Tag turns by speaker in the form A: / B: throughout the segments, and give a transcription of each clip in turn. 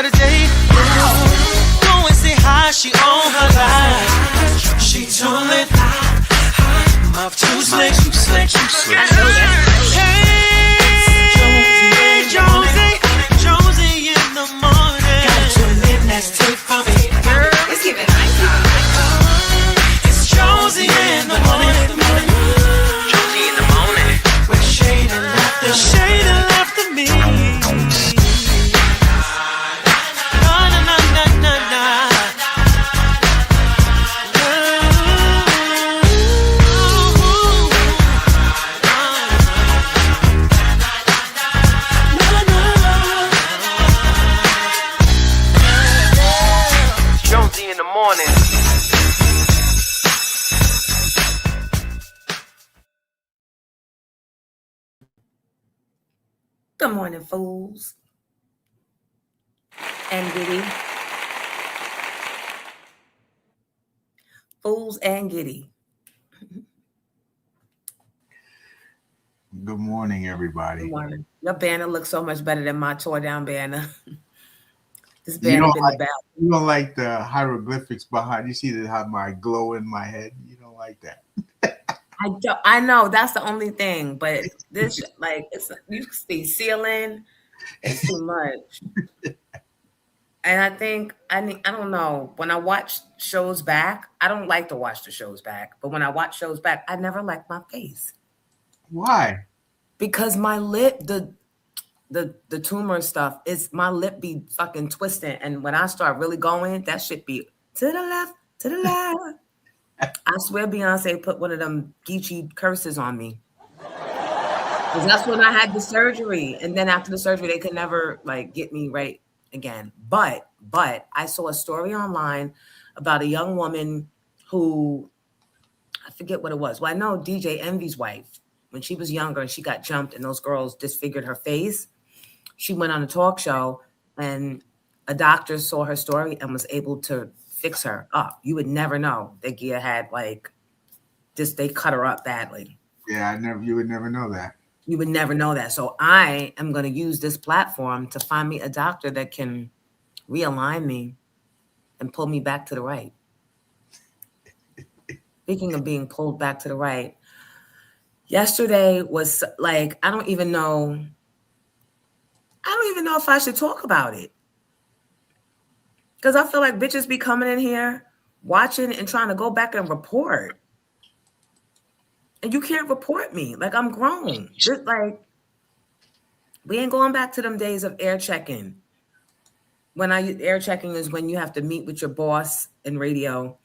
A: Saturday. Go and say hi, she on her life. She told it. Mouth too slick, too slick, too slick. Hey, Jonesy in the morning. Got your midnight tape for me, girl. It's giving nice. It's Jonesy in the morning. Jonesy in the morning. With shade and laughter, shade and laughter me. Na na na na na na.
B: Good morning, fools and giddy. Fools and giddy.
C: Good morning, everybody.
B: Good morning. Your banner looks so much better than my tore down banner. This banner been the best.
C: You don't like the hieroglyphics behind. You see how my glow in my head. You don't like that.
B: I know that's the only thing, but this like it's you see ceiling. It's too much. And I think I don't know. When I watch shows back, I don't like to watch the shows back. But when I watch shows back, I never like my face.
C: Why?
B: Because my lip, the tumor stuff is my lip be fucking twisting, and when I start really going, that shit be to the left, to the left. I swear Beyonce put one of them Geechee curses on me. Because that's when I had the surgery. And then after the surgery, they could never like get me right again. But I saw a story online about a young woman who, I forget what it was. Well, I know DJ Envy's wife, when she was younger and she got jumped and those girls disfigured her face, she went on a talk show and a doctor saw her story and was able to fix her up. You would never know that Gia had like this, they cut her up badly.
C: Yeah, you would never know that.
B: You would never know that. So I am going to use this platform to find me a doctor that can realign me and pull me back to the right. Speaking of being pulled back to the right, yesterday was like, I don't even know if I should talk about it. Because I feel like bitches be coming in here, watching and trying to go back and report. And you can't report me. Like, I'm grown. Just like, we ain't going back to them days of air checking. Air checking is when you have to meet with your boss in radio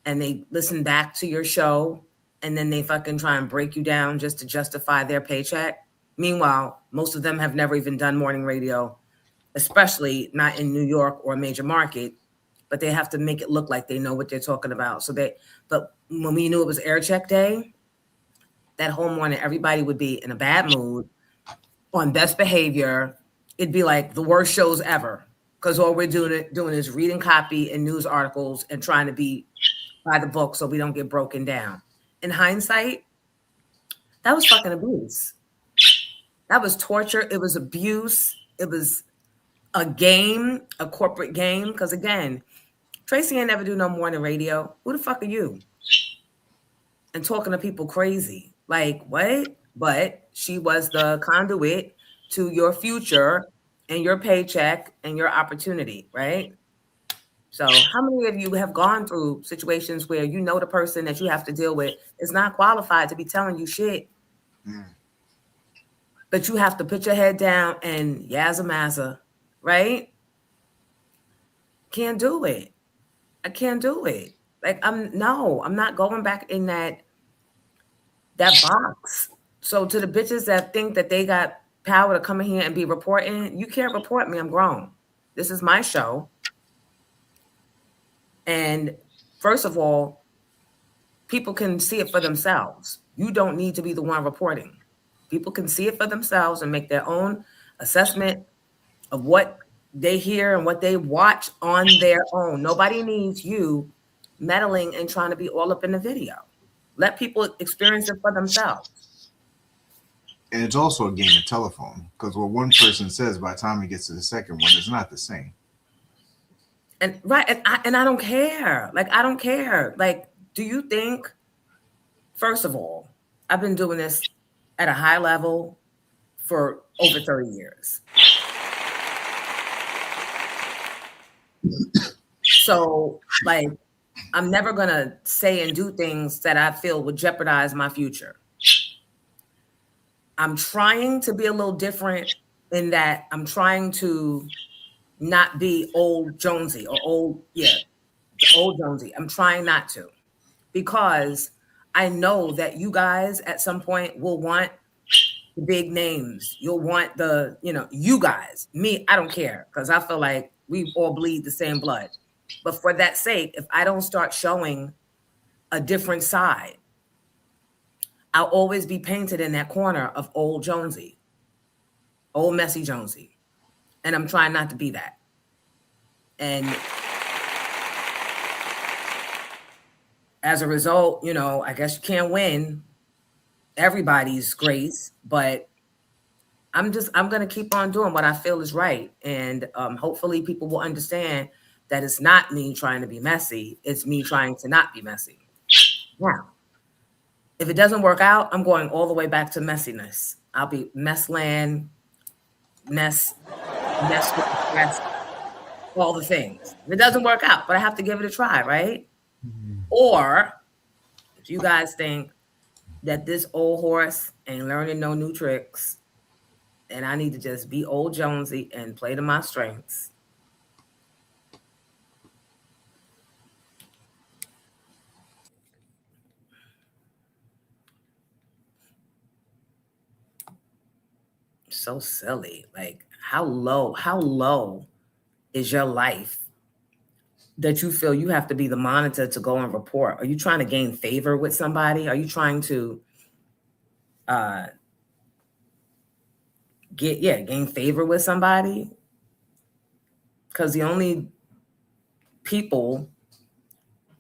B: and they listen back to your show and then they fucking try and break you down just to justify their paycheck. Meanwhile, most of them have never even done morning radio, especially not in New York or a major market, but they have to make it look like they know what they're talking about. But when we knew it was air check day, that whole morning, everybody would be in a bad mood, on best behavior. It'd be like the worst shows ever because all we're doing is reading copy and news articles and trying to be by the book so we don't get broken down. In hindsight, that was fucking abuse. That was torture. It was abuse. It was a game, a corporate game. Because again, Tracy ain't never do no morning radio. Who the fuck are you? And talking to people crazy. Like, what? But she was the conduit to your future and your paycheck and your opportunity, right? So how many of you have gone through situations where you know the person that you have to deal with is not qualified to be telling you shit? But you have to put your head down and yazza mazza, right? Can't do it. I can't do it. Like, I'm not going back in that box. So to the bitches that think that they got power to come in here and be reporting, you can't report me. I'm grown. This is my show. And first of all, people can see it for themselves. You don't need to be the one reporting. People can see it for themselves and make their own assessment of what they hear and what they watch on their own. Nobody needs you meddling and trying to be all up in the video. Let people experience it for themselves.
C: And it's also a game of telephone because what one person says by the time he gets to the second one is not the same.
B: And right, and I don't care. Like, I don't care. Like, do you think, first of all, I've been doing this at a high level for over 30 years. So, like, I'm never going to say and do things that I feel would jeopardize my future. I'm trying to be a little different in that I'm trying to not be old Jonesy or old Jonesy. I'm trying not to, because I know that you guys at some point will want the big names. You'll want you guys. Me, I don't care, because I feel like we all bleed the same blood. But for that sake, if I don't start showing a different side, I'll always be painted in that corner of old Jonesy, old messy Jonesy. And I'm trying not to be that. And as a result, I guess you can't win everybody's grace, but I'm going to keep on doing what I feel is right. And hopefully people will understand that it's not me trying to be messy. It's me trying to not be messy. Now, if it doesn't work out, I'm going all the way back to messiness. I'll be messland, mess, all the things. If it doesn't work out, but I have to give it a try, right? Mm-hmm. Or if you guys think that this old horse ain't learning no new tricks, and I need to just be old Jonesy and play to my strengths. So silly. Like, how low is your life that you feel you have to be the monitor to go and report? Are you trying to gain favor with somebody? Are you trying to gain favor with somebody? Because the only people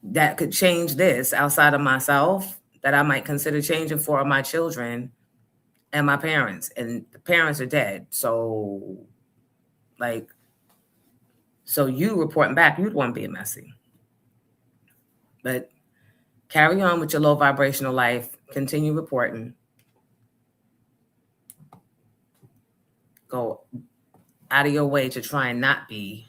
B: that could change this outside of myself that I might consider changing for are my children and my parents, and the parents are dead. So you reporting back, you'd want to be messy. But carry on with your low vibrational life. Continue reporting. Go out of your way to try and not be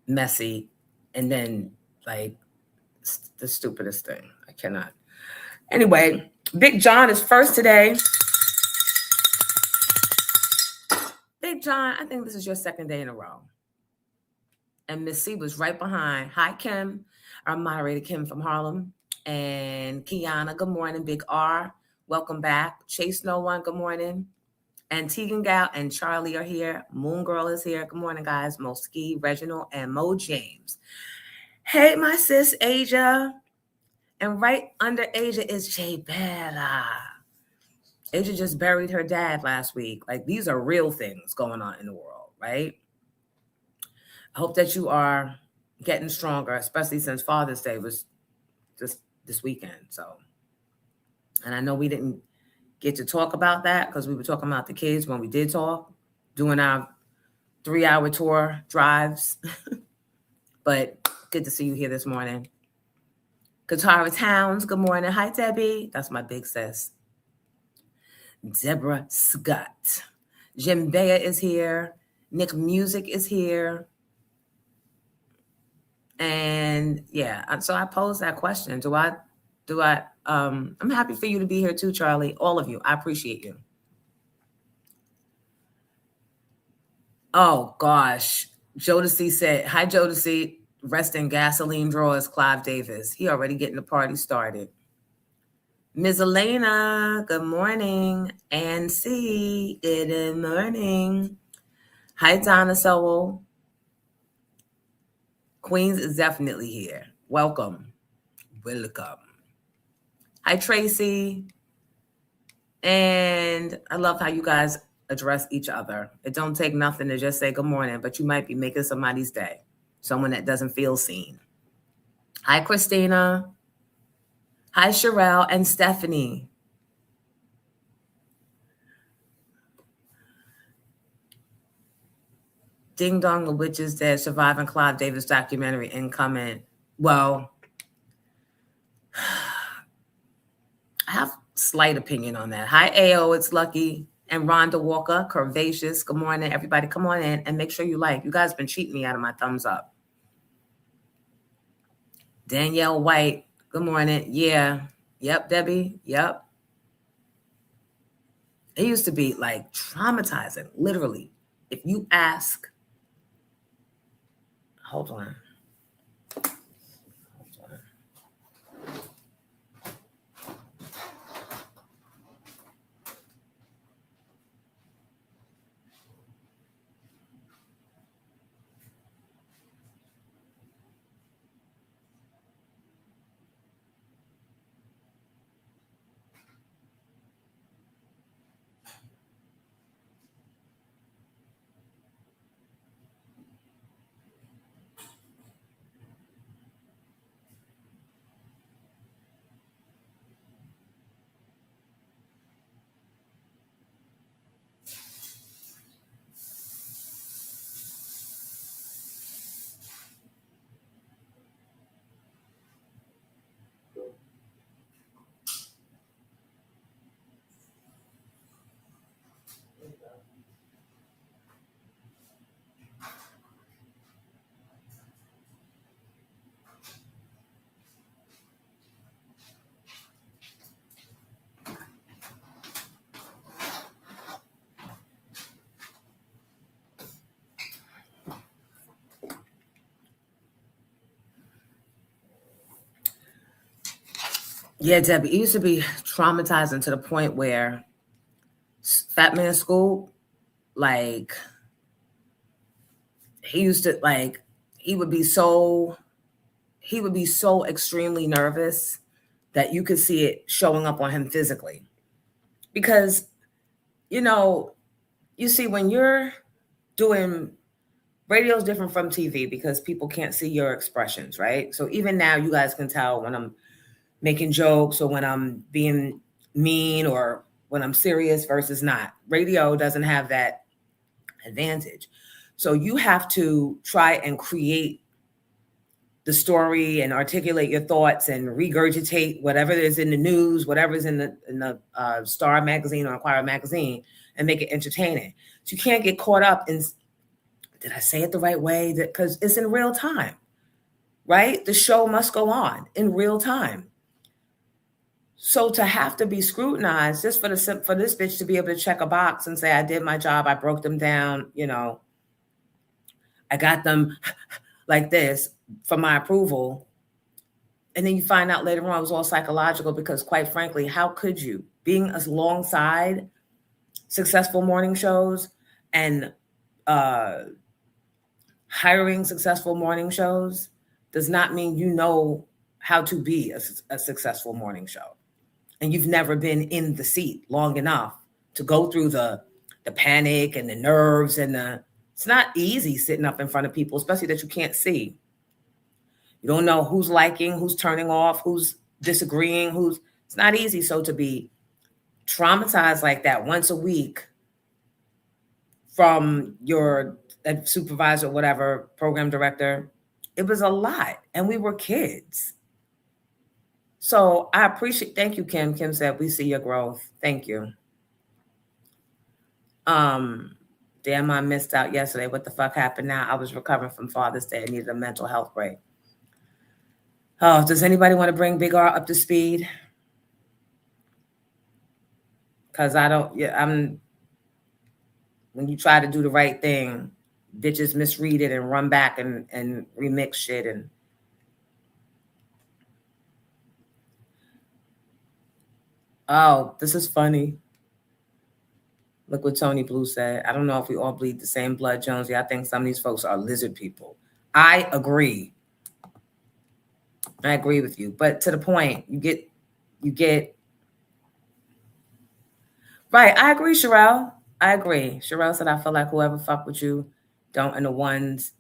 B: messy. And then, the stupidest thing. I cannot. Anyway, Big John is first today. Big John, I think this is your second day in a row. And Miss C was right behind. Hi, Kim. Our moderator, Kim from Harlem. And Kiana, good morning. Big R, welcome back. Chase No One, good morning. And Tegan Gal and Charlie are here. Moon Girl is here. Good morning, guys. Moski, Reginald, and Mo James. Hey, my sis, Asia. And right under Asia is Jay Bella. Asia just buried her dad last week. Like, these are real things going on in the world, right? I hope that you are getting stronger, especially since Father's Day was just this weekend. So, and I know we didn't get to talk about that because we were talking about the kids when we did talk, doing our 3-hour tour drives. But good to see you here this morning. Katara Towns, good morning. Hi, Debbie. That's my big sis. Deborah Scott. Jim Bea is here. Nick Music is here. And yeah, so I posed that question. I'm happy for you to be here too, Charlie. All of you. I appreciate you. Oh gosh. Jodeci said, hi Jodeci, rest in gasoline drawers, Clive Davis. He already getting the party started. Ms. Elena, good morning. And C, good morning. Hi, Donna Sowell. Queens is definitely here. Welcome. Welcome. Hi, Tracy. And I love how you guys address each other. It don't take nothing to just say good morning, but you might be making somebody's day. Someone that doesn't feel seen. Hi, Christina. Hi, Sherelle and Stephanie. Ding Dong, the Witch is Dead, surviving Clive Davis documentary incoming. Well, I have slight opinion on that. Hi, AO, it's Lucky. And Rhonda Walker, Curvaceous. Good morning, everybody. Come on in and make sure you like. You guys been cheating me out of my thumbs up. Danielle White, good morning. Yeah. Yep, Debbie. Yep. It used to be like traumatizing, literally. If you ask, hold on. Yeah, Debbie, it used to be traumatizing to the point where Fat Man School, like, he used to, like, he would be so extremely nervous that you could see it showing up on him physically. Because, you know, you see, when you're doing radio is different from TV because people can't see your expressions, right? So even now, you guys can tell when I'm making jokes or when I'm being mean or when I'm serious versus not. Radio doesn't have that advantage. So you have to try and create the story and articulate your thoughts and regurgitate whatever is in the news, whatever is in the Star magazine or Inquirer magazine, and make it entertaining. So you can't get caught up in, did I say it the right way? Because it's in real time, right? The show must go on in real time. So to have to be scrutinized just for this bitch to be able to check a box and say, I did my job, I broke them down, you know, I got them like this for my approval. And then you find out later on it was all psychological because quite frankly, how could you, being alongside successful morning shows and hiring successful morning shows does not mean you know how to be a successful morning show. And you've never been in the seat long enough to go through the panic and the nerves and it's not easy sitting up in front of people, especially that you can't see. You don't know who's liking, who's turning off, who's disagreeing, it's not easy. So to be traumatized like that once a week from your supervisor, whatever, program director, it was a lot. And we were kids. So I appreciate, thank you, Kim. Kim said, we see your growth. Thank you. Damn, I missed out yesterday. What the fuck happened now? I was recovering from Father's Day. I needed a mental health break. Oh, does anybody want to bring Big R up to speed? Because when you try to do the right thing, bitches misread it and run back and remix shit and oh, this is funny. Look what Tony Blue said. I don't know if we all bleed the same blood, Jonesy. I think some of these folks are lizard people. I agree. I agree with you. But to the point, you get right. I agree, Sherelle. I agree. Sherelle said, I feel like whoever fuck with you and the ones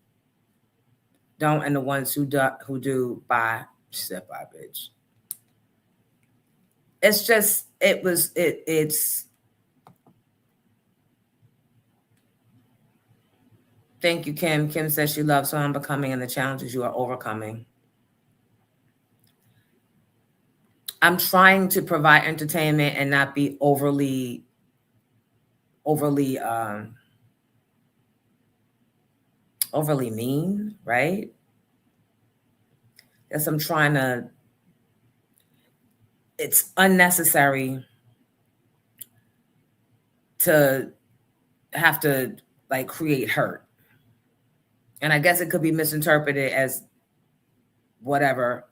B: who do bye. She said bye, bitch. It's just, it's Thank you, Kim. Kim says she loves who I'm becoming and the challenges you are overcoming. I'm trying to provide entertainment and not be overly mean, right? Yes, I'm trying to. It's unnecessary to have to like create hurt. And I guess it could be misinterpreted as whatever,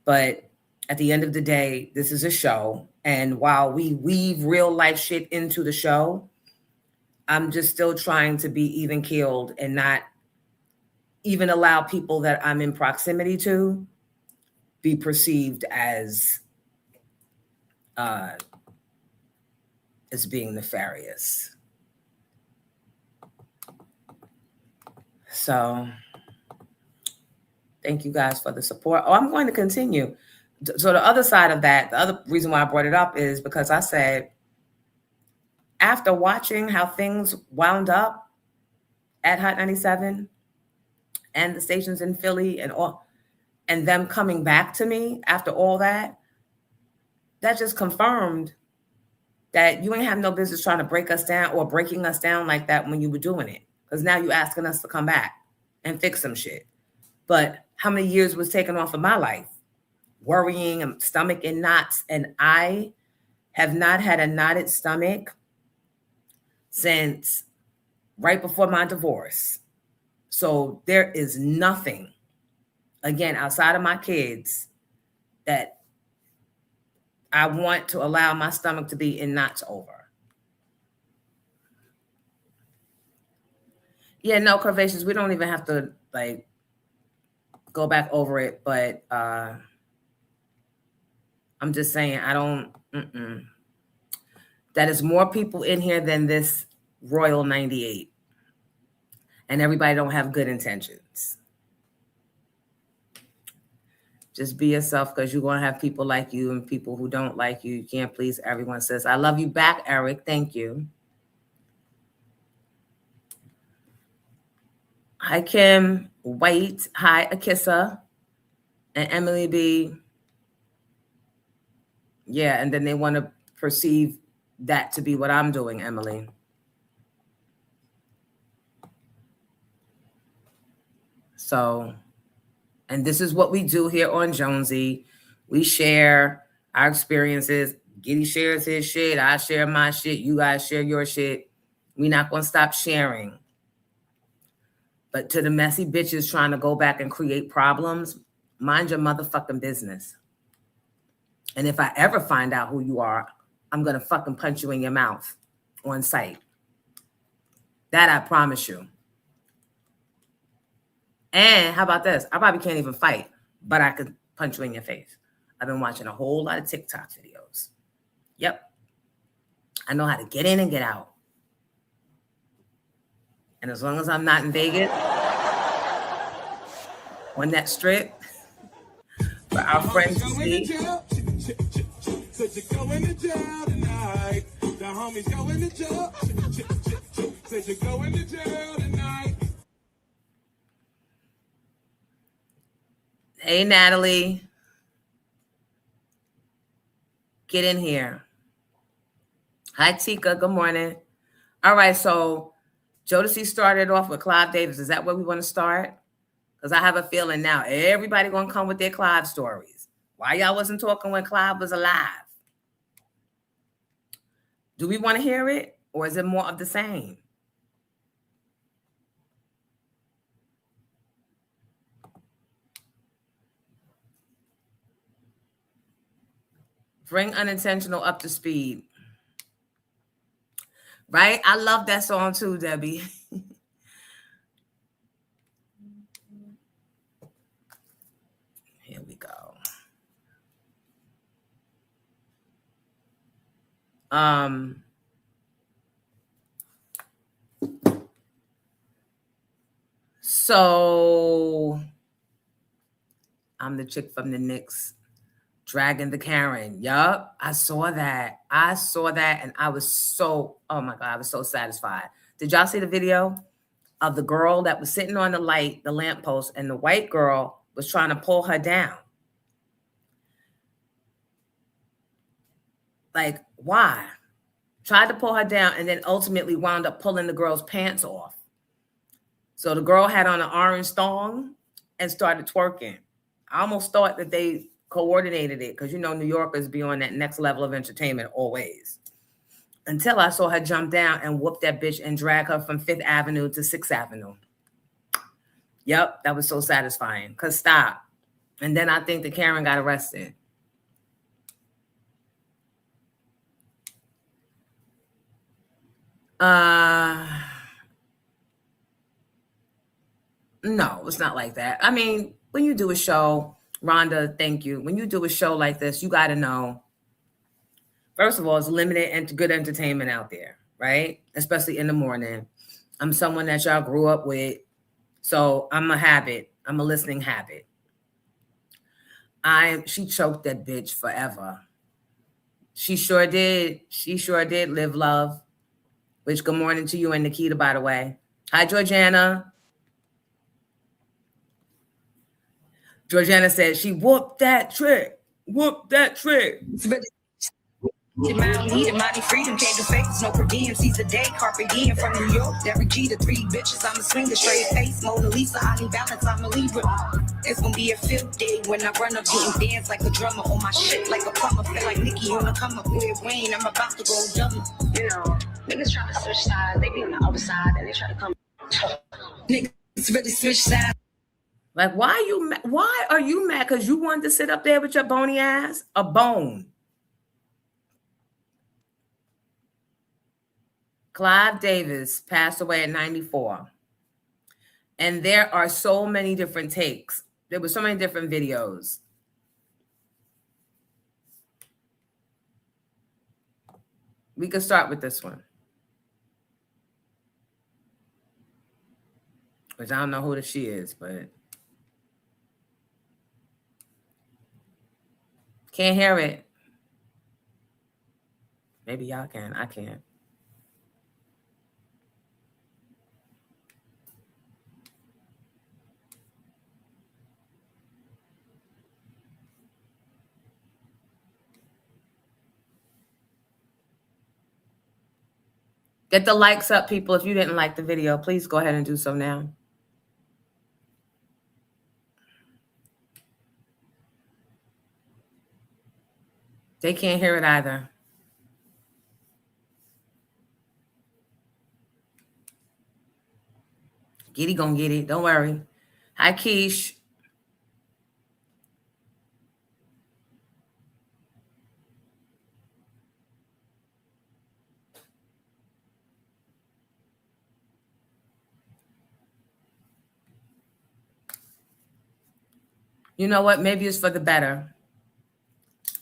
B: but at the end of the day, this is a show. And while we weave real life shit into the show, I'm just still trying to be even keeled and not even allow people that I'm in proximity to be perceived as being nefarious. So thank you guys for the support. Oh, I'm going to continue. So the other side of that, the other reason why I brought it up is because I said, after watching how things wound up at Hot 97 and the stations in Philly and all, and them coming back to me after all that, that just confirmed that you ain't have no business trying to break us down or breaking us down like that when you were doing it. Because now you're asking us to come back and fix some shit. But how many years was taken off of my life? Worrying and stomach in knots. And I have not had a knotted stomach since right before my divorce. So there is nothing, again, outside of my kids, that I want to allow my stomach to be in knots over. Yeah, no, curvaceous. We don't even have to like go back over it, but I'm just saying I don't. That is more people in here than this Royal 98, and everybody don't have good intentions. Just be yourself, because you're gonna have people like you and people who don't like you. You can't please everyone. Says I love you back, Eric. Thank you. Hi, Kim White. Hi, Akissa. And Emily B. Yeah, and then they want to perceive that to be what I'm doing, Emily. So, and this is what we do here on Jonesy. We share our experiences. Giddy shares his shit. I share my shit. You guys share your shit. We're not going to stop sharing. But to the messy bitches trying to go back and create problems, mind your motherfucking business. And if I ever find out who you are, I'm going to fucking punch you in your mouth on sight. That I promise you. And how about this? I probably can't even fight, but I could punch you in your face. I've been watching a whole lot of TikTok videos. Yep. I know how to get in and get out. And as long as I'm not in Vegas on that strip for our friends to see. Said you're going to jail tonight. The homies going to jail. Said you're going to jail tonight. Hey, Natalie. Get in here. Hi, Tika. Good morning. All right, so Jodeci started off with Clive Davis. Is that where we want to start? Because I have a feeling now everybody going to come with their Clive stories. Why y'all wasn't talking when Clive was alive? Do we want to hear it, or is it more of the same? Bring Unintentional up to speed. Right? I love that song too, Debbie. Here we go. So I'm the chick from the Knicks dragging the Karen. Yup, I saw that. And I was so, oh my God, I was so satisfied. Did y'all see the video? of the girl that was sitting on the lamppost, and the white girl was trying to pull her down. Like, why? Tried to pull her down and then ultimately wound up pulling the girl's pants off. So the girl had on an orange thong and started twerking. I almost thought that they coordinated it because, New Yorkers be on that next level of entertainment always. Until I saw her jump down and whoop that bitch and drag her from 5th Avenue to 6th Avenue. Yep, that was so satisfying. Because stop. And then I think that Karen got arrested. No, it's not like that. I mean, when you do a show, Rhonda, thank you. When you do a show like this, you got to know, first of all, it's limited and good entertainment out there, right? Especially in the morning. I'm someone that y'all grew up with, so I'm a habit. I'm a listening habit. She choked that bitch forever. She sure did. She sure did live love. Which, good morning to you and Nikita, by the way. Hi, Georgiana. Georgiana said she whooped that trick. Whooped that trick.
D: Needed money, freedom can't do fakes, no per diem. Seize the day, carpe diem from New York. Derek G, the 3 bitches, I'm a swinger, straight face. Mona Lisa, I need balance, I'm a Libra. It's gonna be a field day when I run up, getting dance like a drummer on my shit, like a plumber. Feel like Nicki on the come up with Wayne, I'm about to go dumb. Niggas try to switch sides, they be on the other side, and they try to come. Niggas really switch sides.
B: Like, why are you mad? Because you wanted to sit up there with your bony ass? A bone. Clive Davis passed away at 94. And there are so many different takes. There were so many different videos. We could start with this one. Which I don't know who the she is, but can't hear it. Maybe y'all can. I can't. Get the likes up, people. If you didn't like the video, please go ahead and do so now. They can't hear it either. Giddy gonna get it. Don't worry. Hi, Keish. You know what? Maybe it's for the better.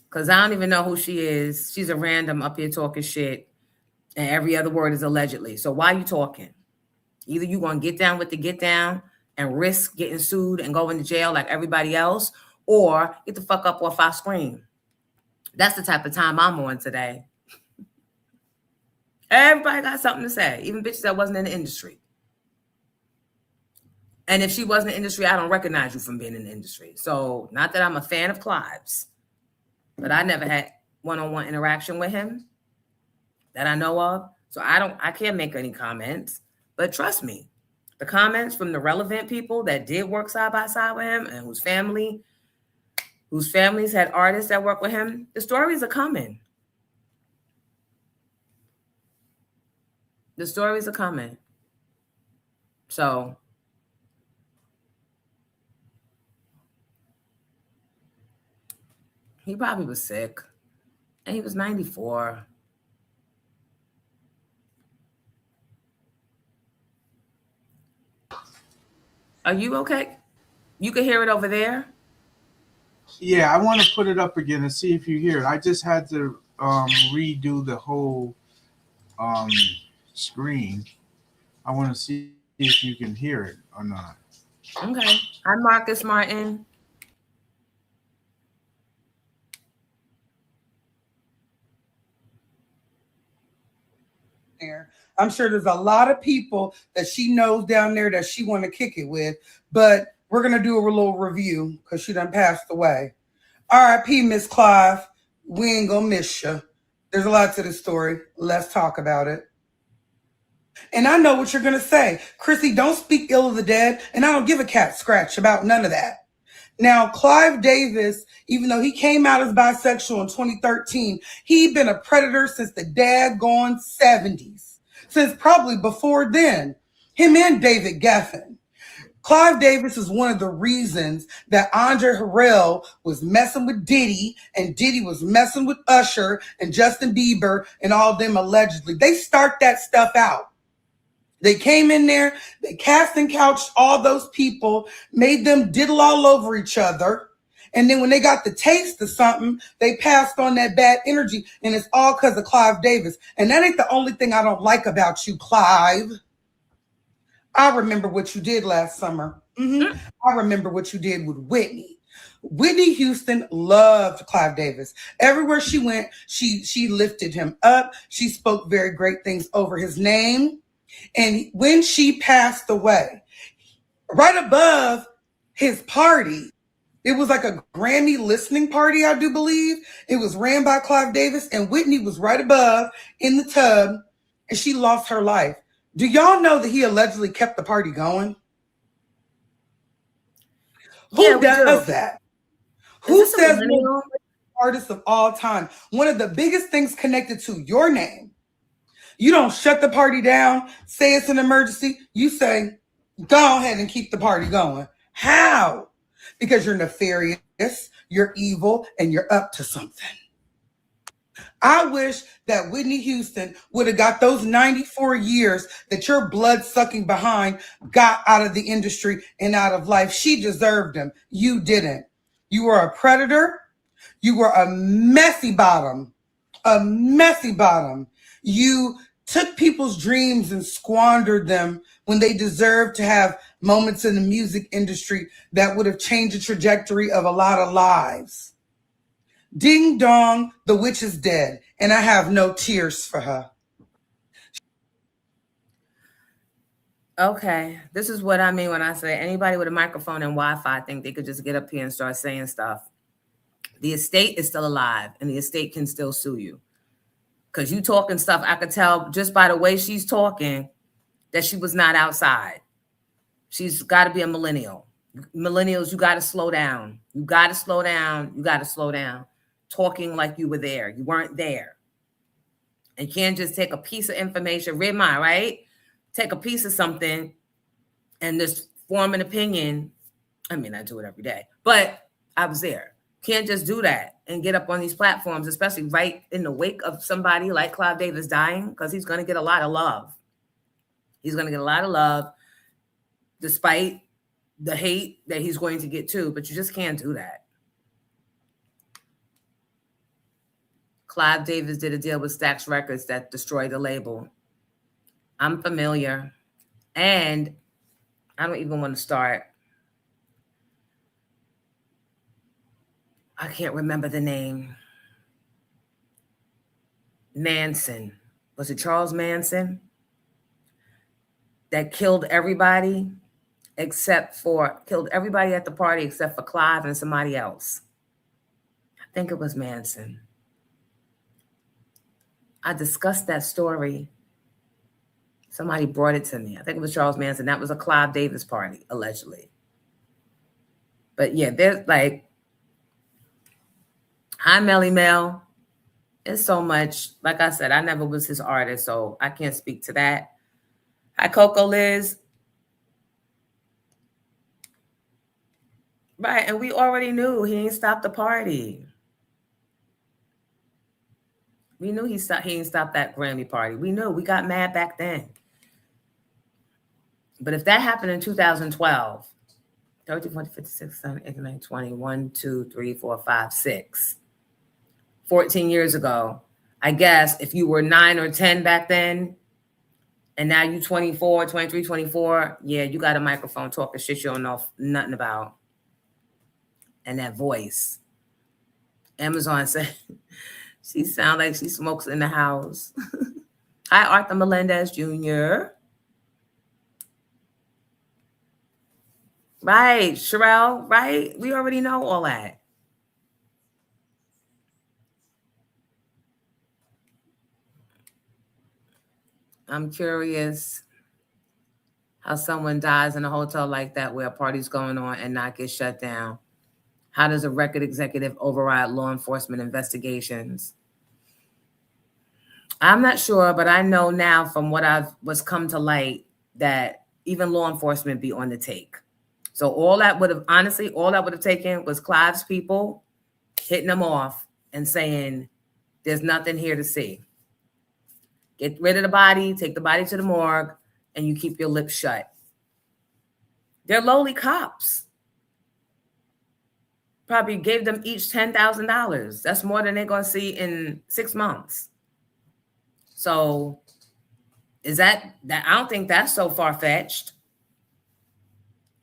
B: Because I don't even know who she is. She's a random up here talking shit. And every other word is allegedly. So why are you talking? Either you're going to get down with the get down and risk getting sued and going to jail like everybody else, or get the fuck up off our screen. That's the type of time I'm on today. Everybody got something to say, even bitches that wasn't in the industry. And if she wasn't in the industry, I don't recognize you from being in the industry. So not that I'm a fan of Clive's, but I never had one-on-one interaction with him that I know of. So I can't make any comments. But trust me, the comments from the relevant people that did work side by side with him and whose families had artists that work with him, the stories are coming. The stories are coming. So he probably was sick. And he was 94. Are you okay? You can hear it over there?
C: Yeah, I want to put it up again and see if you hear it. I just had to redo the whole screen. I want to see if you can hear it or not.
B: Okay. Hi, Marcus Martin.
E: there. I'm sure there's a lot of people that she knows down there that she want to kick it with, but we're going to do a little review because she done passed away. R.I.P. Miss Clive. We ain't going to miss you. There's a lot to the story. Let's talk about it. And I know what you're going to say. Chrissy, don't speak ill of the dead, and I don't give a cat scratch about none of that. Now, Clive Davis, even though he came out as bisexual in 2013, he'd been a predator since the daggone 70s, since probably before then. Him and David Geffen. Clive Davis is one of the reasons that Andre Harrell was messing with Diddy and Diddy was messing with Usher and Justin Bieber and all of them allegedly. They start that stuff out. They came in there, they cast and couched all those people, made them diddle all over each other. And then when they got the taste of something, they passed on that bad energy. And it's all because of Clive Davis. And that ain't the only thing I don't like about you, Clive. I remember what you did last summer. I remember what you did with Whitney. Whitney Houston loved Clive Davis. Everywhere she went, she lifted him up. She spoke very great things over his name. And when she passed away, right above his party, it was like a Grammy listening party, I do believe. It was ran by Clive Davis, and Whitney was right above in the tub, and she lost her life. Do y'all know that he allegedly kept the party going? Who does that? Who says artist of all time? One of the biggest things connected to your name. You don't shut the party down, say it's an emergency. You say, go ahead and keep the party going. How? Because you're nefarious, you're evil, and you're up to something. I wish that Whitney Houston would have got those 94 years that your blood-sucking behind got out of the industry and out of life. She deserved them. You didn't. You were a predator. You were a messy bottom. A messy bottom. You took people's dreams and squandered them when they deserved to have moments in the music industry that would have changed the trajectory of a lot of lives. Ding dong, the witch is dead, and I have no tears for her.
B: Okay, this is what I mean when I say anybody with a microphone and Wi-Fi think they could just get up here and start saying stuff. The estate is still alive, and the estate can still sue you. Because you talking stuff, I could tell just by the way she's talking that she was not outside. She's got to be a millennial. Millennials, you got to slow down. You got to slow down. You got to slow down. Talking like you were there. You weren't there. And you can't just take a piece of information, read mine, right? Take a piece of something and just form an opinion. I mean, I do it every day, but I was there. Can't just do that and get up on these platforms, especially right in the wake of somebody like Clive Davis dying, because he's going to get a lot of love. He's going to get a lot of love despite the hate that he's going to get too, but you just can't do that. Clive Davis did a deal with Stax Records that destroyed the label. I'm familiar, and I don't even want to start. I can't remember the name. Manson. Was it Charles Manson? That killed everybody killed everybody at the party except for Clive and somebody else. I think it was Manson. I discussed that story. Somebody brought it to me. I think it was Charles Manson. That was a Clive Davis party, allegedly. But yeah, there's like, hi, Melly Mel. It's so much. Like I said, I never was his artist, so I can't speak to that. Hi, Coco Liz. Right, and we already knew he ain't stopped the party. We knew he ain't stopped that Grammy party. We knew. We got mad back then. But if that happened in 2012, 13, 14, 15, 16, 17, 18, 19, 20, 1, 2, 3, 4, 5, 6, 14 years ago, I guess if you were 9 or 10 back then, and now you 24, 23, 24, yeah, you got a microphone talking shit you don't know nothing about. And that voice. Amazon said, she sounds like she smokes in the house. Hi, Arthur Melendez Jr. Right, Sherelle, right? We already know all that. I'm curious how someone dies in a hotel like that where a party's going on and not get shut down. How does a record executive override law enforcement investigations? I'm not sure, but I know now from what was come to light that even law enforcement be on the take. So all that would have taken was Clive's people hitting them off and saying, there's nothing here to see. Get rid of the body, take the body to the morgue, and you keep your lips shut. They're lowly cops. Probably gave them each $10,000. That's more than they're going to see in 6 months. So is that I don't think that's so far-fetched.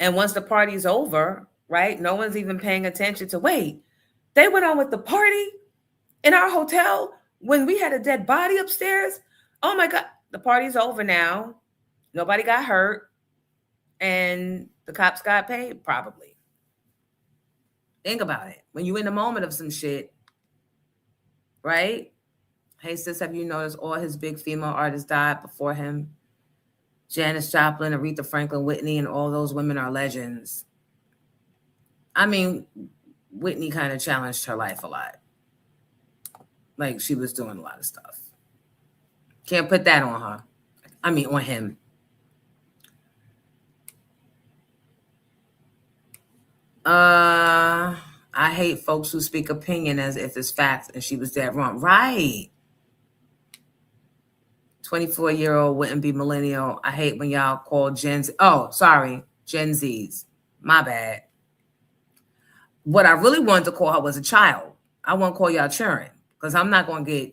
B: And once the party's over, right, no one's even paying attention to, wait, they went on with the party in our hotel when we had a dead body upstairs? Oh my God, the party's over now. Nobody got hurt. And the cops got paid, probably. Think about it. When you're in the moment of some shit, right? Hey, sis, have you noticed all his big female artists died before him? Janis Joplin, Aretha Franklin, Whitney, and all those women are legends. I mean, Whitney kind of challenged her life a lot. Like, she was doing a lot of stuff. Can't put that on her. I mean, on him. I hate folks who speak opinion as if it's facts and she was dead wrong. Right. 24-year-old wouldn't be millennial. I hate when y'all call Gen Z. Oh, sorry. Gen Zs. My bad. What I really wanted to call her was a child. I won't call y'all children because I'm not going to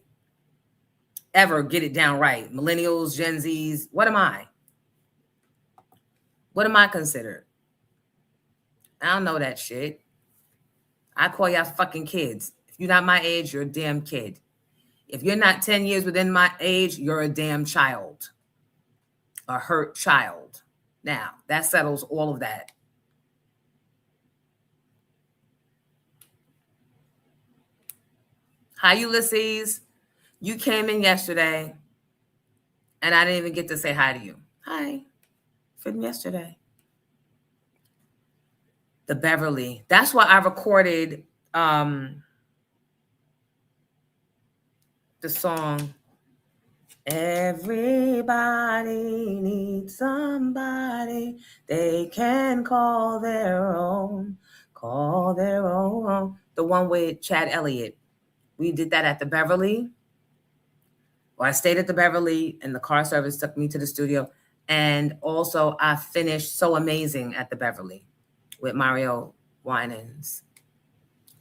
B: ever get it down right. Millennials, Gen Zs. What am I? What am I considered? I don't know that shit. I call y'all fucking kids. If you're not my age, you're a damn kid. If you're not 10 years within my age, you're a damn child. A hurt child. Now, that settles all of that. Hi, Ulysses. You came in yesterday, and I didn't even get to say hi to you. Hi. From yesterday. The Beverly. That's why I recorded the song. Everybody needs somebody they can call their own. Call their own. The one with Chad Elliott. We did that at the Beverly. Or I stayed at the Beverly and the car service took me to the studio. And also I finished So Amazing at the Beverly with Mario Winans.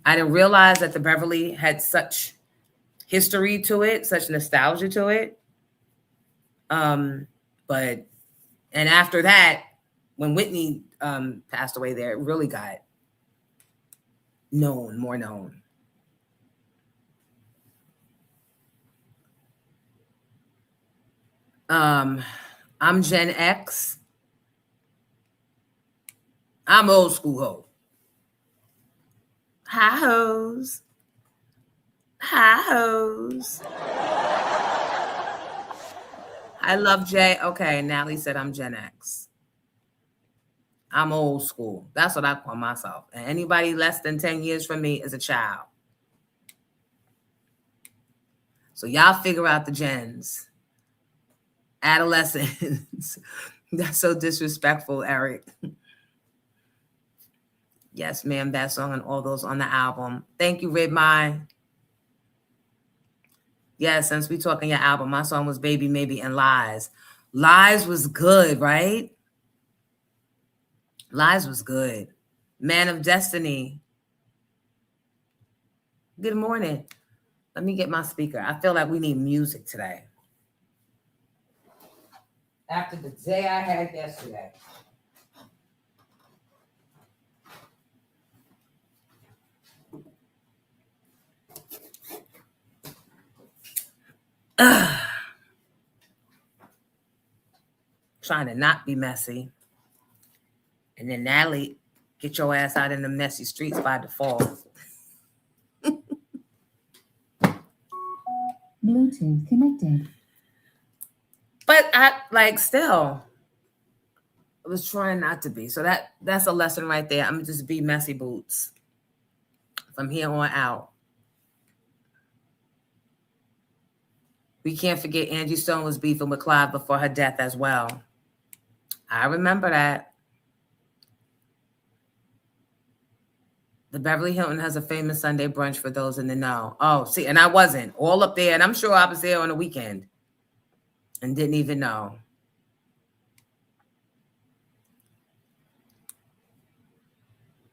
B: I didn't realize that the Beverly had such history to it, such nostalgia to it. And after that, when Whitney passed away there, it really got more known. I'm Gen X. I'm old school ho. Hi hoes. Hi hoes. I love Jay. Okay, Natalie said I'm Gen X. I'm old school. That's what I call myself. And anybody less than 10 years from me is a child. So y'all figure out the gens. Adolescents. That's so disrespectful, Eric. Yes, ma'am, that song and all those on the album. Thank you, Red Mind. Yeah, since we talking your album, my song was Baby Maybe and Lies. Lies was good, right? Lies was good. Man of Destiny. Good morning. Let me get my speaker. I feel like we need music today. After the day I had yesterday. trying to not be messy. And then Natalie, get your ass out in the messy streets by default.
F: Bluetooth connected.
B: But I still was trying not to be. So that's a lesson right there. I'm just be messy boots from here on out. We can't forget Angie Stone was beefing with Clive before her death as well. I remember that. The Beverly Hilton has a famous Sunday brunch for those in the know. Oh, see, and I wasn't all up there, and I'm sure I was there on the weekend and didn't even know.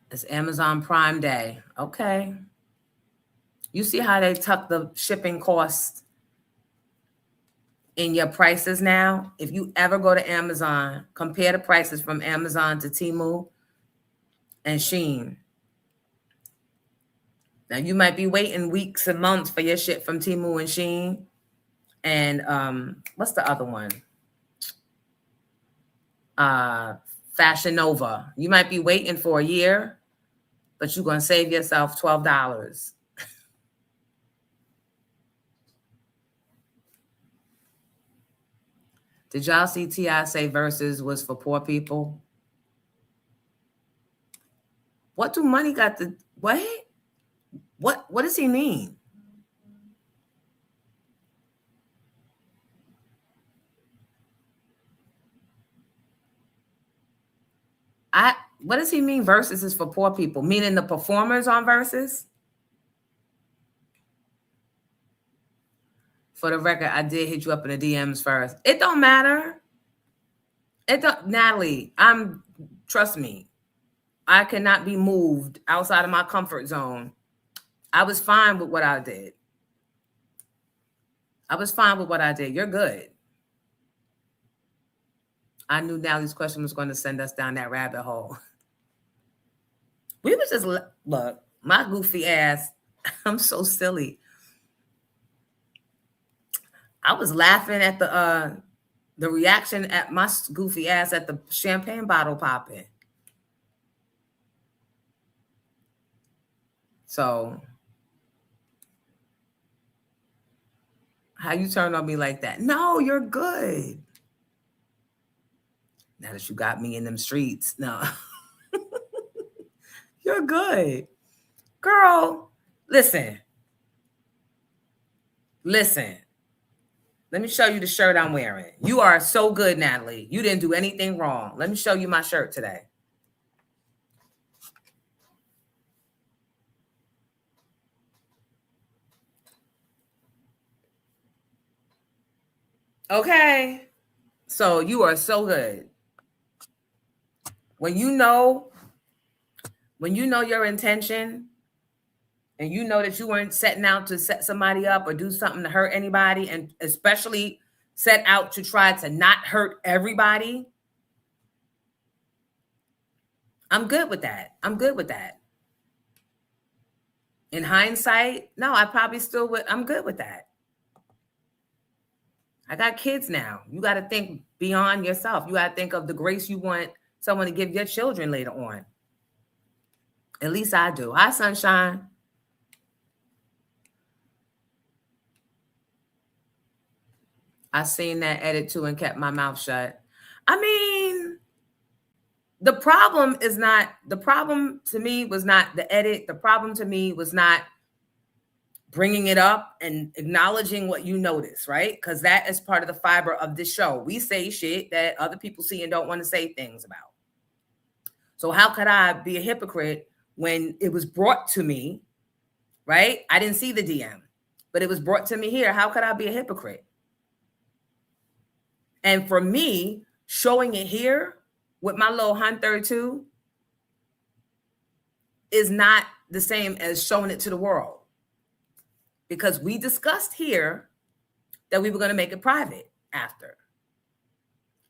B: It's Amazon Prime Day. Okay. You see how they tuck the shipping costs in your prices now? If you ever go to Amazon, compare the prices from Amazon to Temu and Shein. Now, you might be waiting weeks and months for your shit from Temu and Shein. And what's the other one? Fashion Nova. You might be waiting for a year, but you're going to save yourself $12. Did y'all see T.I. say Versus was for poor people? What do money got to... What? What does he mean? What does he mean Versus is for poor people? Meaning the performers on Versus? For the record, I did hit you up in the DMs first. It don't matter. Natalie, trust me, I cannot be moved outside of my comfort zone. I was fine with what I did. You're good. I knew Natalie's question was going to send us down that rabbit hole. We was just, look, my goofy ass, I'm so silly. I was laughing at the reaction at my goofy ass at the champagne bottle popping. So, how you turn on me like that? No, you're good. Now that you got me in them streets, no. You're good. Girl, listen. Let me show you the shirt I'm wearing. You are so good, Natalie. You didn't do anything wrong. Let me show you my shirt today. Okay. So you are so good. When you know your intention and you know that you weren't setting out to set somebody up or do something to hurt anybody, and especially set out to try to not hurt everybody, I'm good with that. In hindsight, no, I probably still would. I'm good with that. I got kids now. You got to think beyond yourself. You got to think of the grace you want someone to give your children later on. At least I do. Hi, sunshine. I seen that edit too and kept my mouth shut. I mean, the problem to me was not the edit. The problem to me was not bringing it up and acknowledging what you notice, right? Because that is part of the fiber of this show. We say shit that other people see and don't want to say things about. So how could I be a hypocrite when it was brought to me, right? I didn't see the DM, but it was brought to me here. How could I be a hypocrite? And for me, showing it here with my little 132 is not the same as showing it to the world. Because we discussed here that we were going to make it private after.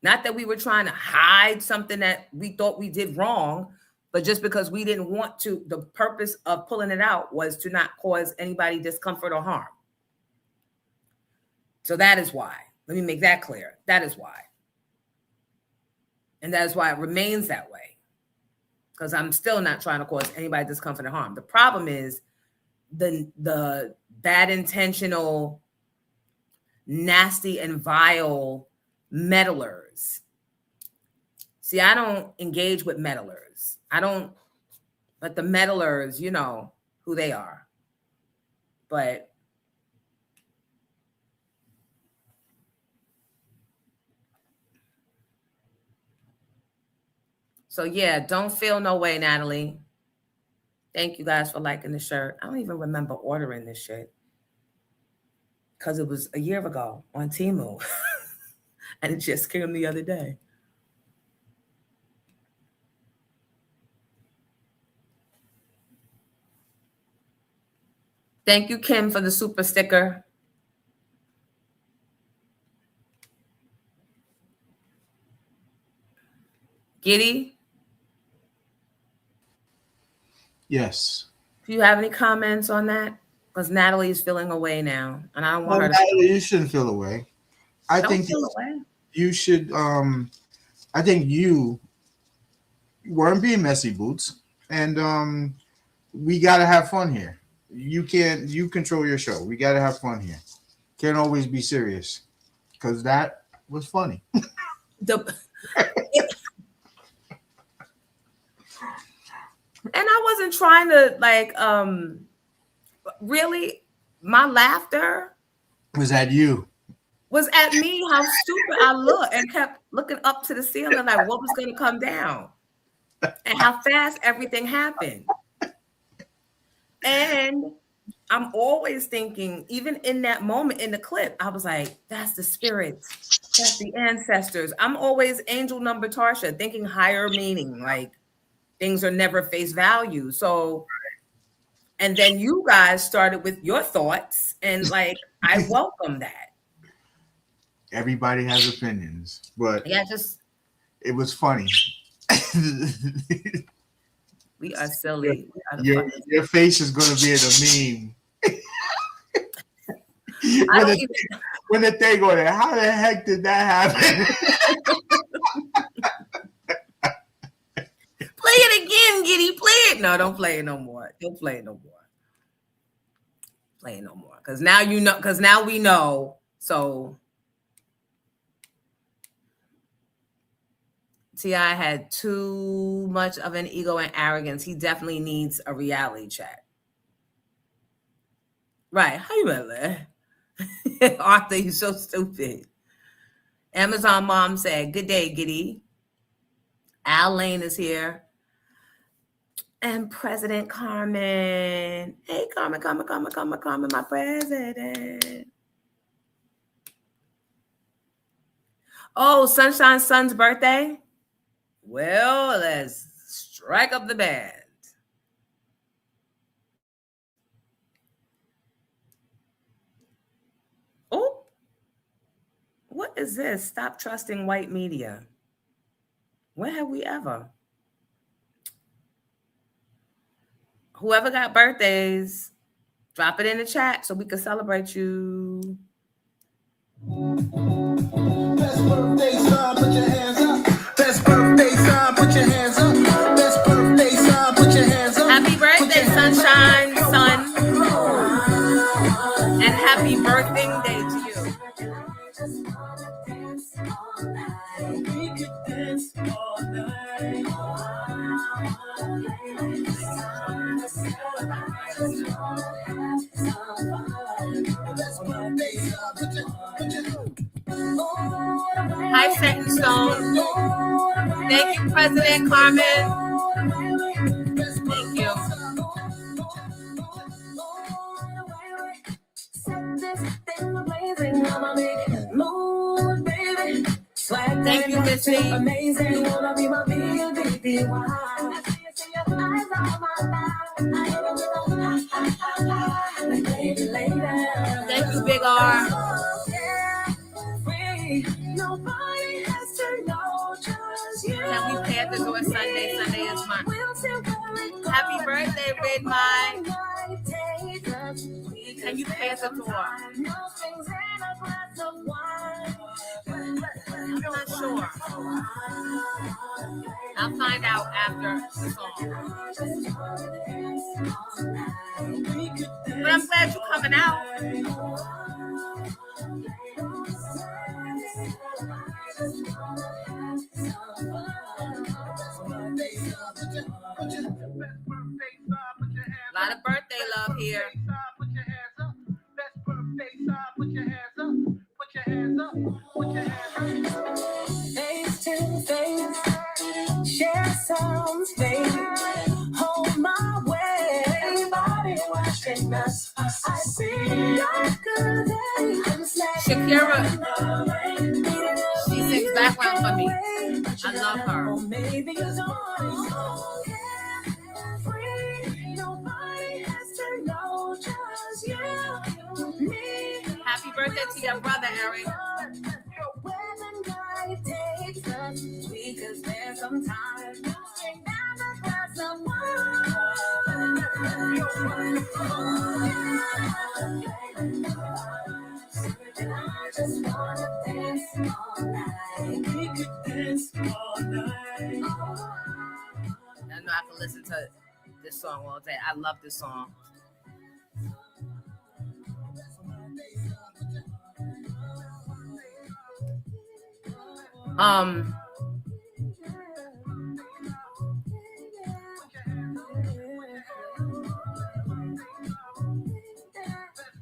B: Not that we were trying to hide something that we thought we did wrong, but just because we didn't want to, the purpose of pulling it out was to not cause anybody discomfort or harm. So that is why. Let me make that clear. That is why. And that's why it remains that way. Because I'm still not trying to cause anybody discomfort or harm. The problem is the bad intentional, nasty and vile meddlers. See, I don't engage with meddlers. But the meddlers, you know who they are. But so yeah, don't feel no way, Natalie. Thank you guys for liking the shirt. I don't even remember ordering this shit because it was a year ago on Temu. And it just came the other day. Thank you, Kim, for the super sticker. Giddy?
C: Yes.
B: Do you have any comments on that? Because Natalie's feeling away now, and I don't want her to.
C: Natalie, you shouldn't feel away. I
B: Don't
C: think
B: feel away.
C: you should. I think you weren't being messy, Boots, and we gotta have fun here. You can't. You control your show. We gotta have fun here. Can't always be serious, because that was funny.
B: And I wasn't trying to really, my laughter
C: Was that you?
B: Was at me how stupid I looked and kept looking up to the ceiling like what was going to come down and how fast everything happened. And I'm always thinking, even in that moment in the clip, I was like, that's the spirits, that's the ancestors. I'm always angel number Tarsha, thinking higher meaning, like things are never face value. So, and then you guys started with your thoughts, and like, I welcome that.
C: Everybody has opinions, but
B: yeah,
C: it was funny.
B: We are silly.
C: Your face is going to be in a meme. when the thing go there, how the heck did that happen?
B: Play it again, Giddy. Play it. No, don't play it no more. Don't play it no more. Play it no more. Because now you know. Because now we know. So T.I. had too much of an ego and arrogance. He definitely needs a reality check. Right. How you about that? Arthur, you're so stupid. Amazon Mom said, good day, Giddy. Al Lane is here. And President Carmen. Hey, Carmen, my president. Oh, Sunshine's son's birthday? Well, let's strike up the band. Oh, what is this? Stop trusting white media. When have we ever? Whoever got birthdays, drop it in the chat so we can celebrate you.
A: Best birthday son, put your hands up. Best birthday son, put your hands up. Best birthday son, put your hands up.
B: Happy birthday, Sunshine, son. And happy birthday day to you.
A: We could dance all night.
B: Hi, Setting Stone. Thank you, President Carmen. Thank you. Thank you, Missy.
A: Amazing, wanna be my baby.
B: Thank you, Big R.
A: Nobody has to know just you.
B: Can we pay at the door Sunday? Sunday is mine. Happy birthday, Red Mine. Can you pay at the door? I'm not sure. I'll find out after the song. But I'm glad you're coming out. A lot of birthday love here.
A: Put your hands up. Best birthday side. Put your hands up. Put your hands up. Put your hands up. Face to face, share some space. Hold my way. Everybody watching us. I see your good day.
B: Shakira, she sings background for me. I love her.
A: Maybe you don't free. Nobody has to know, just you, me.
B: Happy birthday to your brother, Eric.
A: When the night takes us, we could spend some time straight down the glass of wine. And I just wanna dance all night. We could dance all night.
B: I know I can listen to this song all day. I love this song.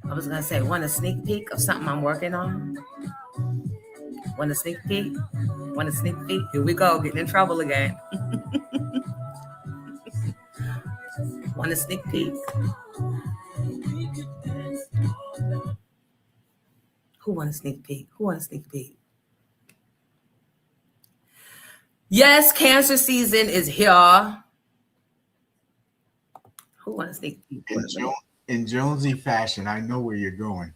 B: I was gonna say, want a sneak peek of something I'm working on? Want a sneak peek? Want a sneak peek? Here we go, getting in trouble again. Want a sneak peek? Who want a sneak peek? Who want a sneak peek? Yes, cancer season is here. Who want a sneak peek?
C: In Jonesy fashion, I know where you're going.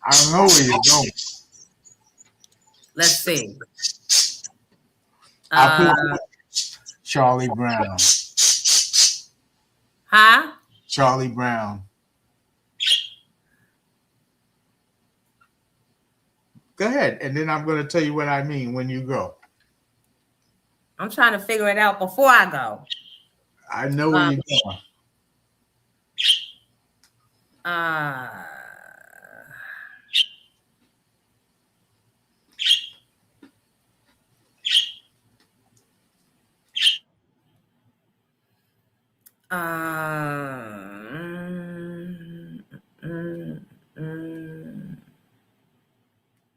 C: I don't know where you're going.
B: Let's see.
C: I put Charlie Brown.
B: Huh?
C: Charlie Brown. Go ahead, and then I'm going to tell you what I mean when you go.
B: I'm trying to figure it out before I go.
C: I know where you're going.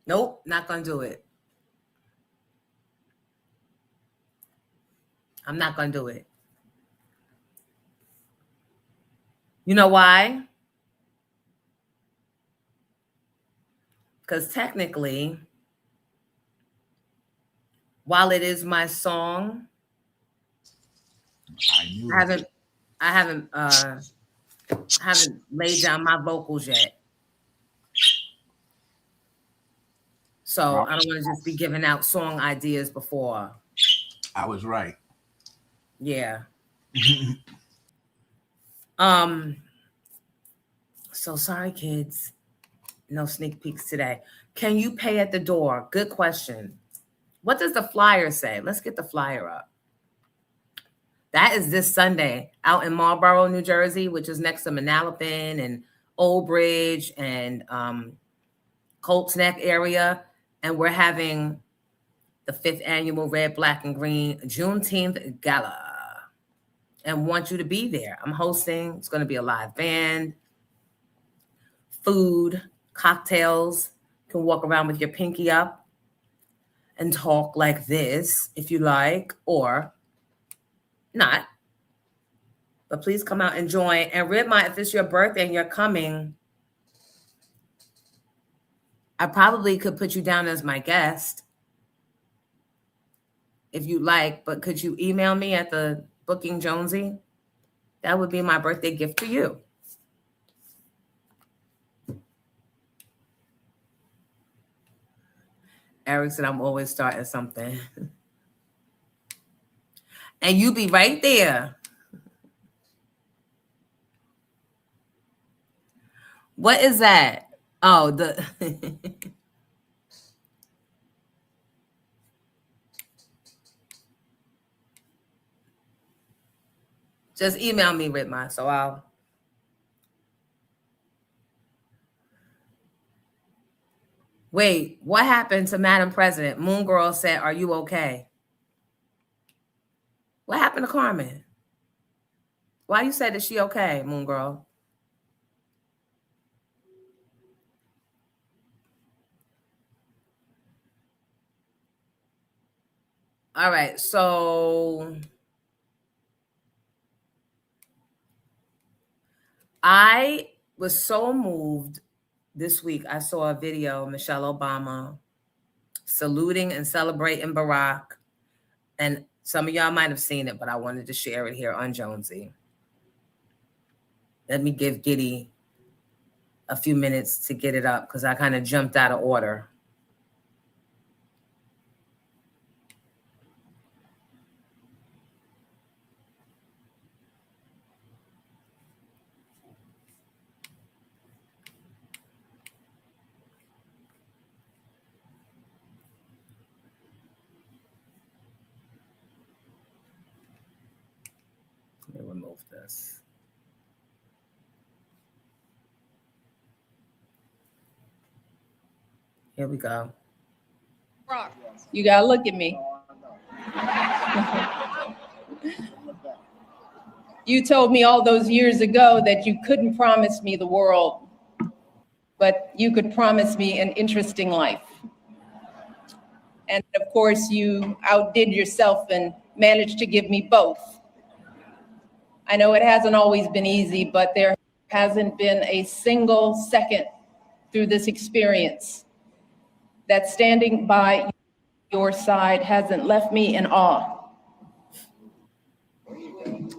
B: Nope, not gonna do it. I'm not gonna do it. You know why? Because technically, while it is my song, I haven't laid down my vocals yet. So I don't want to just be giving out song ideas before.
C: I was right.
B: Yeah. So sorry, kids. No sneak peeks today. Can you pay at the door? Good question. What does the flyer say? Let's get the flyer up. That is this Sunday out in Marlboro, New Jersey, which is next to Manalapan and Old Bridge and Colts Neck area. And we're having the 5th annual Red, Black, and Green Juneteenth Gala. And want you to be there. I'm hosting. It's going to be a live band, food, cocktails. You can walk around with your pinky up and talk like this if you like, or not. But please come out and join. And Redmont, if it's your birthday and you're coming, I probably could put you down as my guest if you like, but could you email me at the booking Jonesy? That would be my birthday gift to you. Eric said, I'm always starting something. And you be right there. What is that? Oh, the Just email me, Ritma, so I'll. Wait, what happened to Madam President? Moon Girl said, "Are you okay?" What happened to Carmen? Why you said, "Is she okay, Moon Girl?" All right, so I was so moved this week. I saw a video of Michelle Obama saluting and celebrating Barack. And some of y'all might have seen it, but I wanted to share it here on Jonesy. Let me give Giddy a few minutes to get it up because I kind of jumped out of order. Let me remove this. Here we go.
F: You gotta look at me. You told me all those years ago that you couldn't promise me the world, but you could promise me an interesting life. And of course, you outdid yourself and managed to give me both. I know it hasn't always been easy, but there hasn't been a single second through this experience that standing by your side hasn't left me in awe.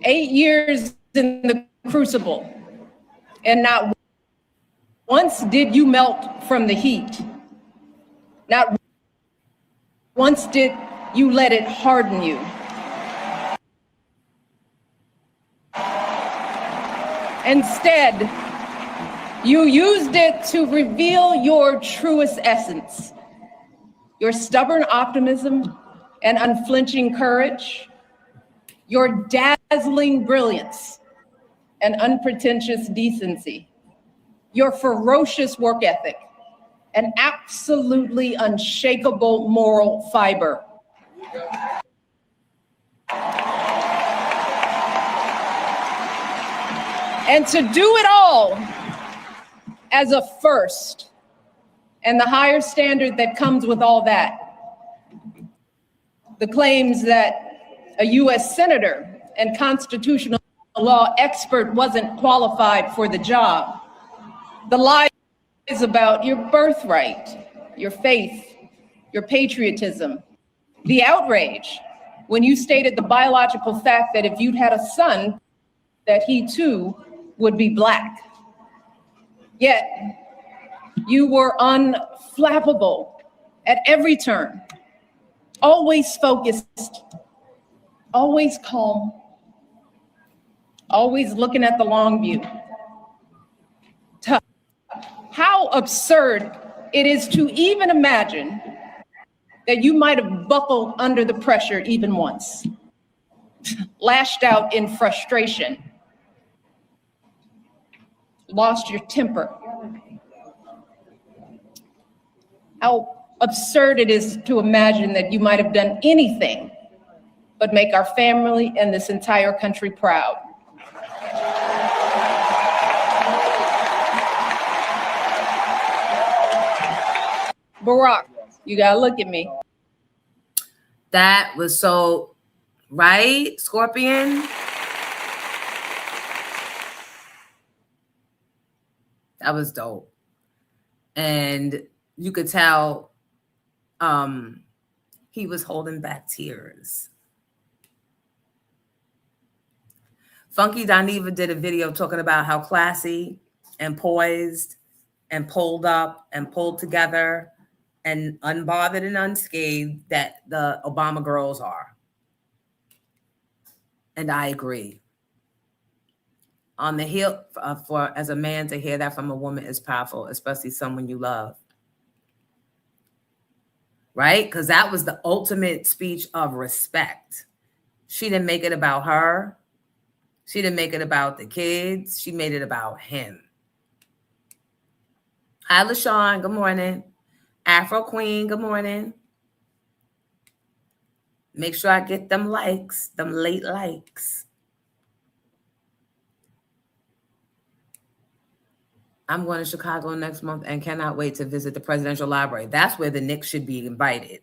F: 8 years in the crucible, and not once did you melt from the heat. Not once did you let it harden you. Instead, you used it to reveal your truest essence, your stubborn optimism and unflinching courage, your dazzling brilliance and unpretentious decency, your ferocious work ethic, an absolutely unshakable moral fiber. And to do it all as a first, and the higher standard that comes with all that. The claims that a US senator and constitutional law expert wasn't qualified for the job. The lies about your birthright, your faith, your patriotism. The outrage when you stated the biological fact that if you'd had a son, that he too would be Black. Yet, you were unflappable at every turn, always focused, always calm, always looking at the long view. How absurd it is to even imagine that you might have buckled under the pressure even once, lashed out in frustration, lost your temper. How absurd it is to imagine that you might have done anything but make our family and this entire country proud. Barack, you gotta look at me.
B: That was so, right, Scorpion? That was dope. And you could tell he was holding back tears. Funky Doniva did a video talking about how classy and poised and pulled up and pulled together and unbothered and unscathed that the Obama girls are. And I agree. On the heel, for as a man to hear that from a woman is powerful, especially someone you love. Right? Because that was the ultimate speech of respect. She didn't make it about her. She didn't make it about the kids. She made it about him. Hi, LaShawn. Good morning. Afro Queen. Good morning. Make sure I get them likes, them late likes. I'm going to Chicago next month and cannot wait to visit the Presidential Library. That's where the Knicks should be invited.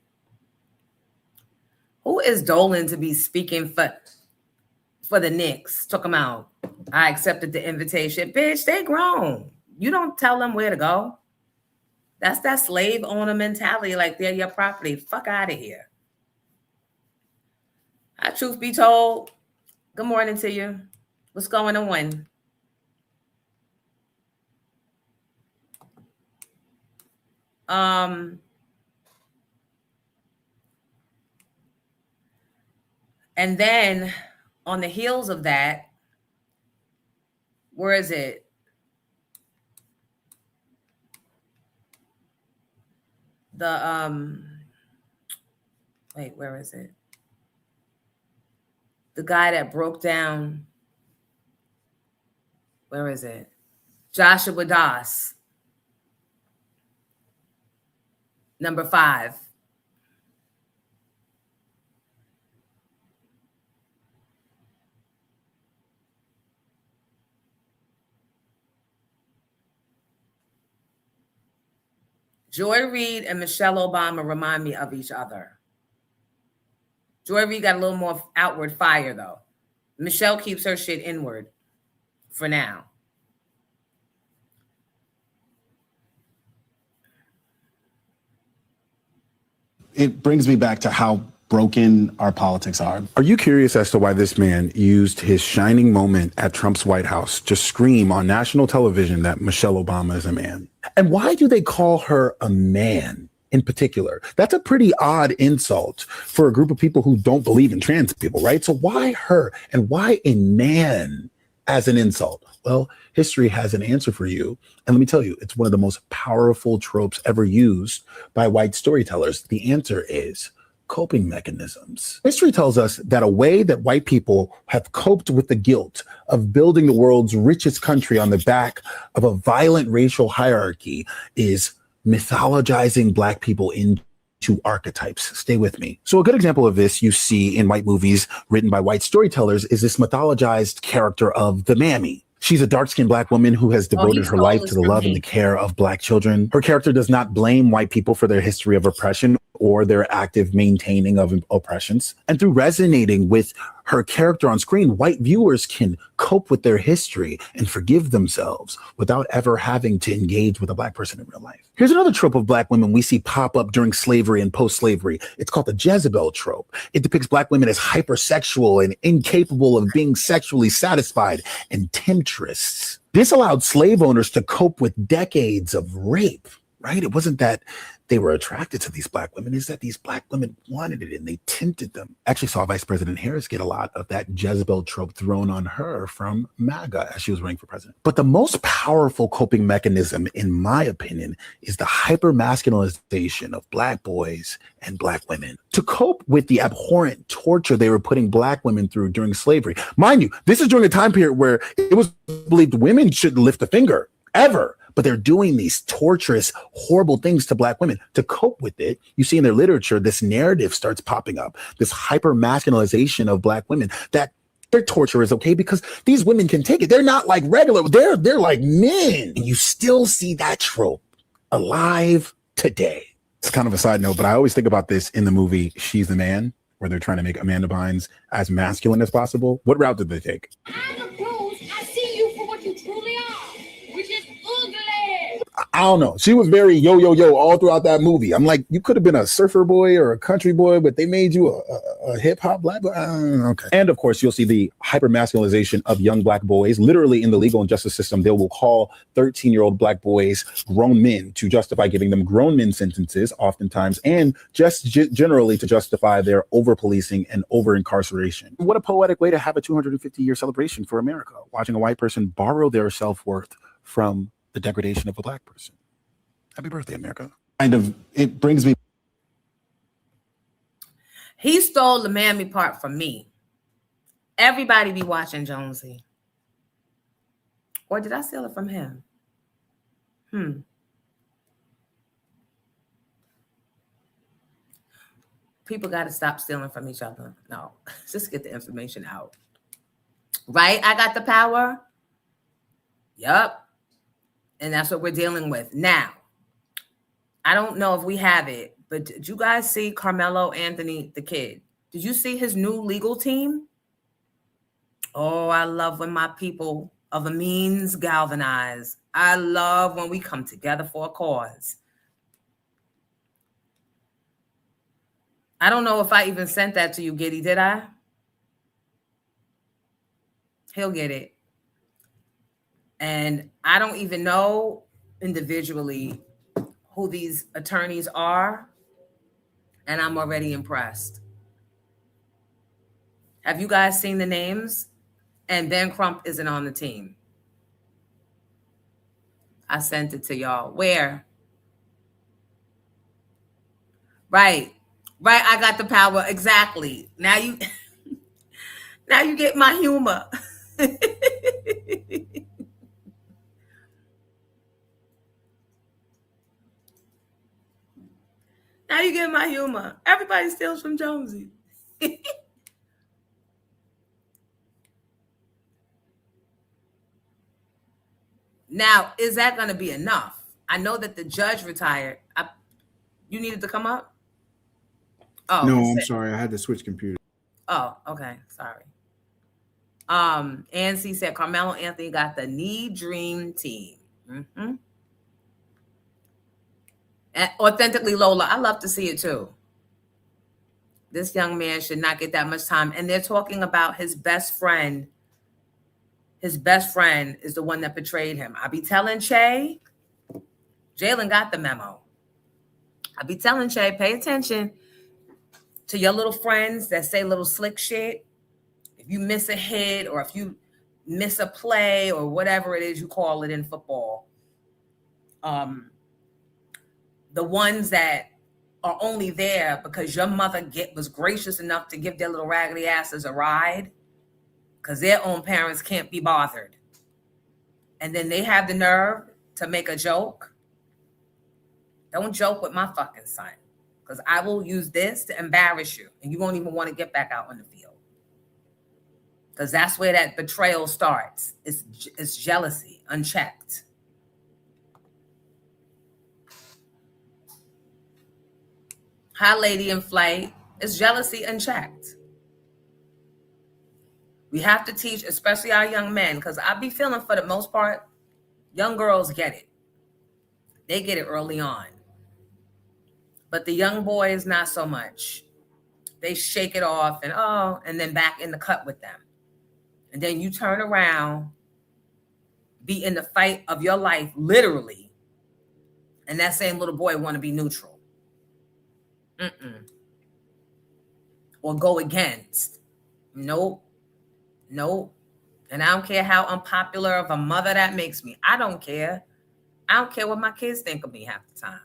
B: Who is Dolan to be speaking for the Knicks? Took them out. I accepted the invitation. Bitch, they grown. You don't tell them where to go. That's that slave owner mentality, like they're your property. Fuck out of here. Truth be told, good morning to you. What's going on? And then on the heels of that, where is it? Wait, where is it? The guy that broke down, where is it? Joshua Das. Number 5. Joy Reid and Michelle Obama remind me of each other. Joy Reid got a little more outward fire, though. Michelle keeps her shit inward for now.
G: It brings me back to how broken our politics are. Are you curious as to why this man used his shining moment at Trump's White House to scream on national television that Michelle Obama is a man? And why do they call her a man in particular? That's a pretty odd insult for a group of people who don't believe in trans people, right? So why her, and why a man as an insult? Well, history has an answer for you. And let me tell you, it's one of the most powerful tropes ever used by white storytellers. The answer is coping mechanisms. History tells us that a way that white people have coped with the guilt of building the world's richest country on the back of a violent racial hierarchy is mythologizing Black people into archetypes. Stay with me. So a good example of this you see in white movies written by white storytellers is this mythologized character of the Mammy. She's a dark-skinned Black woman who has devoted her life to the love and the care of Black children. Her character does not blame white people for their history of oppression or their active maintaining of oppressions. And through resonating with her character on screen, white viewers can cope with their history and forgive themselves without ever having to engage with a Black person in real life. Here's another trope of Black women we see pop up during slavery and post-slavery. It's called the Jezebel trope. It depicts Black women as hypersexual and incapable of being sexually satisfied and temptress. This allowed slave owners to cope with decades of rape, right? It wasn't that they were attracted to these Black women, is that these Black women wanted it and they tempted them. Actually saw Vice President Harris get a lot of that Jezebel trope thrown on her from MAGA as she was running for president. But the most powerful coping mechanism, in my opinion, is the hyper-masculinization of Black boys and Black women to cope with the abhorrent torture they were putting Black women through during slavery. Mind you, this is during a time period where it was believed women shouldn't lift a finger, ever. But they're doing these torturous, horrible things to Black women. To cope with it, you see in their literature, this narrative starts popping up, this hyper-masculinization of Black women, that their torture is okay because these women can take it. They're not like regular, they're like men. And you still see that trope alive today. It's kind of a side note, but I always think about this in the movie She's the Man, where they're trying to make Amanda Bynes as masculine as possible. What route did they take?
H: I see you for what you truly are, which is ugly.
G: I don't know. She was very yo all throughout that movie. I'm like, you could have been a surfer boy or a country boy, but they made you a hip hop Black boy. Okay. And of course, you'll see the hyper masculinization of young Black boys. Literally in the legal and justice system, they will call 13-year-old Black boys grown men to justify giving them grown men sentences, oftentimes, and just generally to justify their over policing and over incarceration. What a poetic way to have a 250-year celebration for America, watching a white person borrow their self-worth from the degradation of a Black person. Happy birthday, America. It brings me.
B: He stole the mammy part from me. Everybody be watching Jonesy. Or did I steal it from him? People got to stop stealing from each other. No, just get the information out. Right? I got the power. Yup. And that's what we're dealing with. Now, I don't know if we have it, but did you guys see Carmelo Anthony, the kid? Did you see his new legal team? Oh, I love when my people of the means galvanize. I love when we come together for a cause. I don't know if I even sent that to you, Giddy. Did I? He'll get it. And I don't even know individually who these attorneys are. And I'm already impressed. Have you guys seen the names? And Ben Crump isn't on the team. I sent it to y'all. Where? Right. I got the power. Exactly. Now you get my humor. Now you get my humor. Everybody steals from Jonesy. Now, is that going to be enough? I know that the judge retired. You needed to come up? Oh,
C: no, I'm sorry. I had to switch computers.
B: Oh, okay. Sorry. Ancy said Carmelo Anthony got the knee dream team. Mm-hmm. And authentically Lola, I love to see it too. This young man should not get that much time. And they're talking about his best friend. His best friend is the one that betrayed him. I be telling Che, Jalen got the memo. I be telling Che, pay attention to your little friends that say little slick shit. If you miss a hit or if you miss a play or whatever it is you call it in football, the ones that are only there because your mother was gracious enough to give their little raggedy asses a ride because their own parents can't be bothered. And then they have the nerve to make a joke. Don't joke with my fucking son because I will use this to embarrass you and you won't even want to get back out on the field. Because that's where that betrayal starts. It's jealousy, unchecked. Hi, lady in flight. It's jealousy unchecked. We have to teach, especially our young men, because I be feeling for the most part, young girls get it. They get it early on. But the young boys, not so much. They shake it off and then back in the cut with them. And then you turn around, be in the fight of your life, literally, and that same little boy want to be neutral. Or go against. Nope. And I don't care how unpopular of a mother that makes me. I don't care. I don't care what my kids think of me half the time.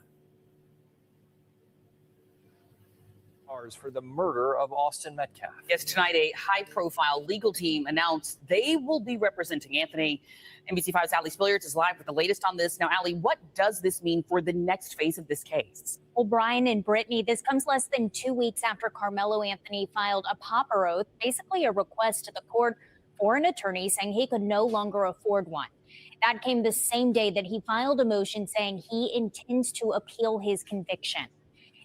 I: For the murder of Austin Metcalf.
J: Yes, tonight a high-profile legal team announced they will be representing Anthony. NBC5's Allie Spilliards is live with the latest on this. Now, Allie, what does this mean for the next phase of this case?
K: Well, Brian and Brittany, this comes less than 2 weeks after Carmelo Anthony filed a pauper oath, basically a request to the court for an attorney saying he could no longer afford one. That came the same day that he filed a motion saying he intends to appeal his conviction.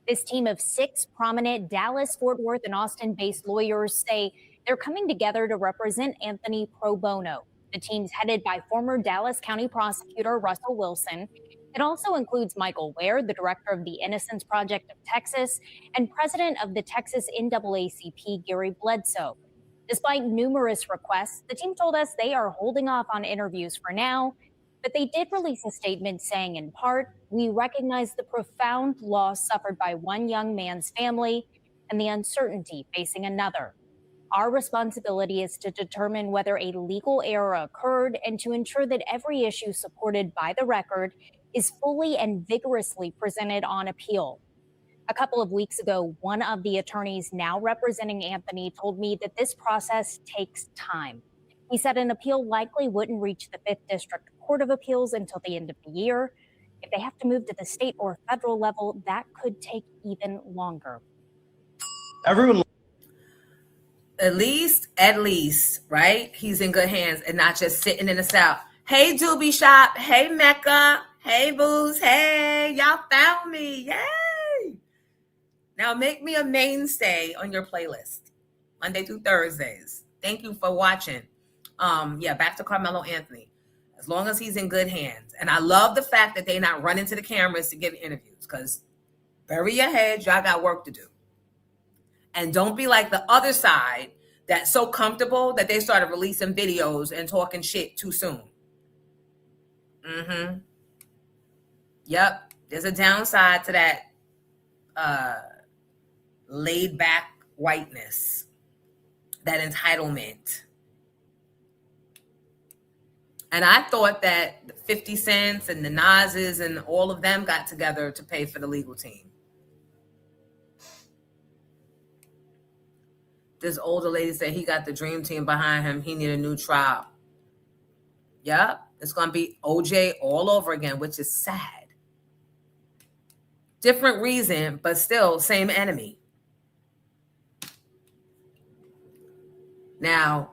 K: This team of 6 prominent Dallas, Fort Worth, and Austin-based lawyers say they're coming together to represent Anthony pro bono. The team's headed by former Dallas County Prosecutor Russell Wilson. It also includes Michael Ware, the director of the Innocence Project of Texas, and president of the Texas NAACP, Gary Bledsoe. Despite numerous requests, the team told us they are holding off on interviews for now. But they did release a statement saying, in part, we recognize the profound loss suffered by one young man's family and the uncertainty facing another. Our responsibility is to determine whether a legal error occurred and to ensure that every issue supported by the record is fully and vigorously presented on appeal. A couple of weeks ago, one of the attorneys now representing Anthony told me that this process takes time. He said an appeal likely wouldn't reach the 5th District Court of Appeals until the end of the year. If they have to move to the state or federal level, that could take even longer.
B: Everyone. At least, right? He's in good hands and not just sitting in the cell. Hey, Doobie Shop. Hey, Mecca. Hey, Booze. Hey, y'all found me. Yay. Now make me a mainstay on your playlist, Monday through Thursdays. Thank you for watching. Back to Carmelo Anthony. As long as he's in good hands. And I love the fact that they're not running to the cameras to give interviews, because bury your head, y'all got work to do. And don't be like the other side that's so comfortable that they started releasing videos and talking shit too soon. Yep. There's a downside to that laid back whiteness, that entitlement. And I thought that the 50 Cents and the Nas's and all of them got together to pay for the legal team. This older lady said he got the dream team behind him. He need a new trial. Yep. It's going to be OJ all over again, which is sad. Different reason, but still same enemy. Now,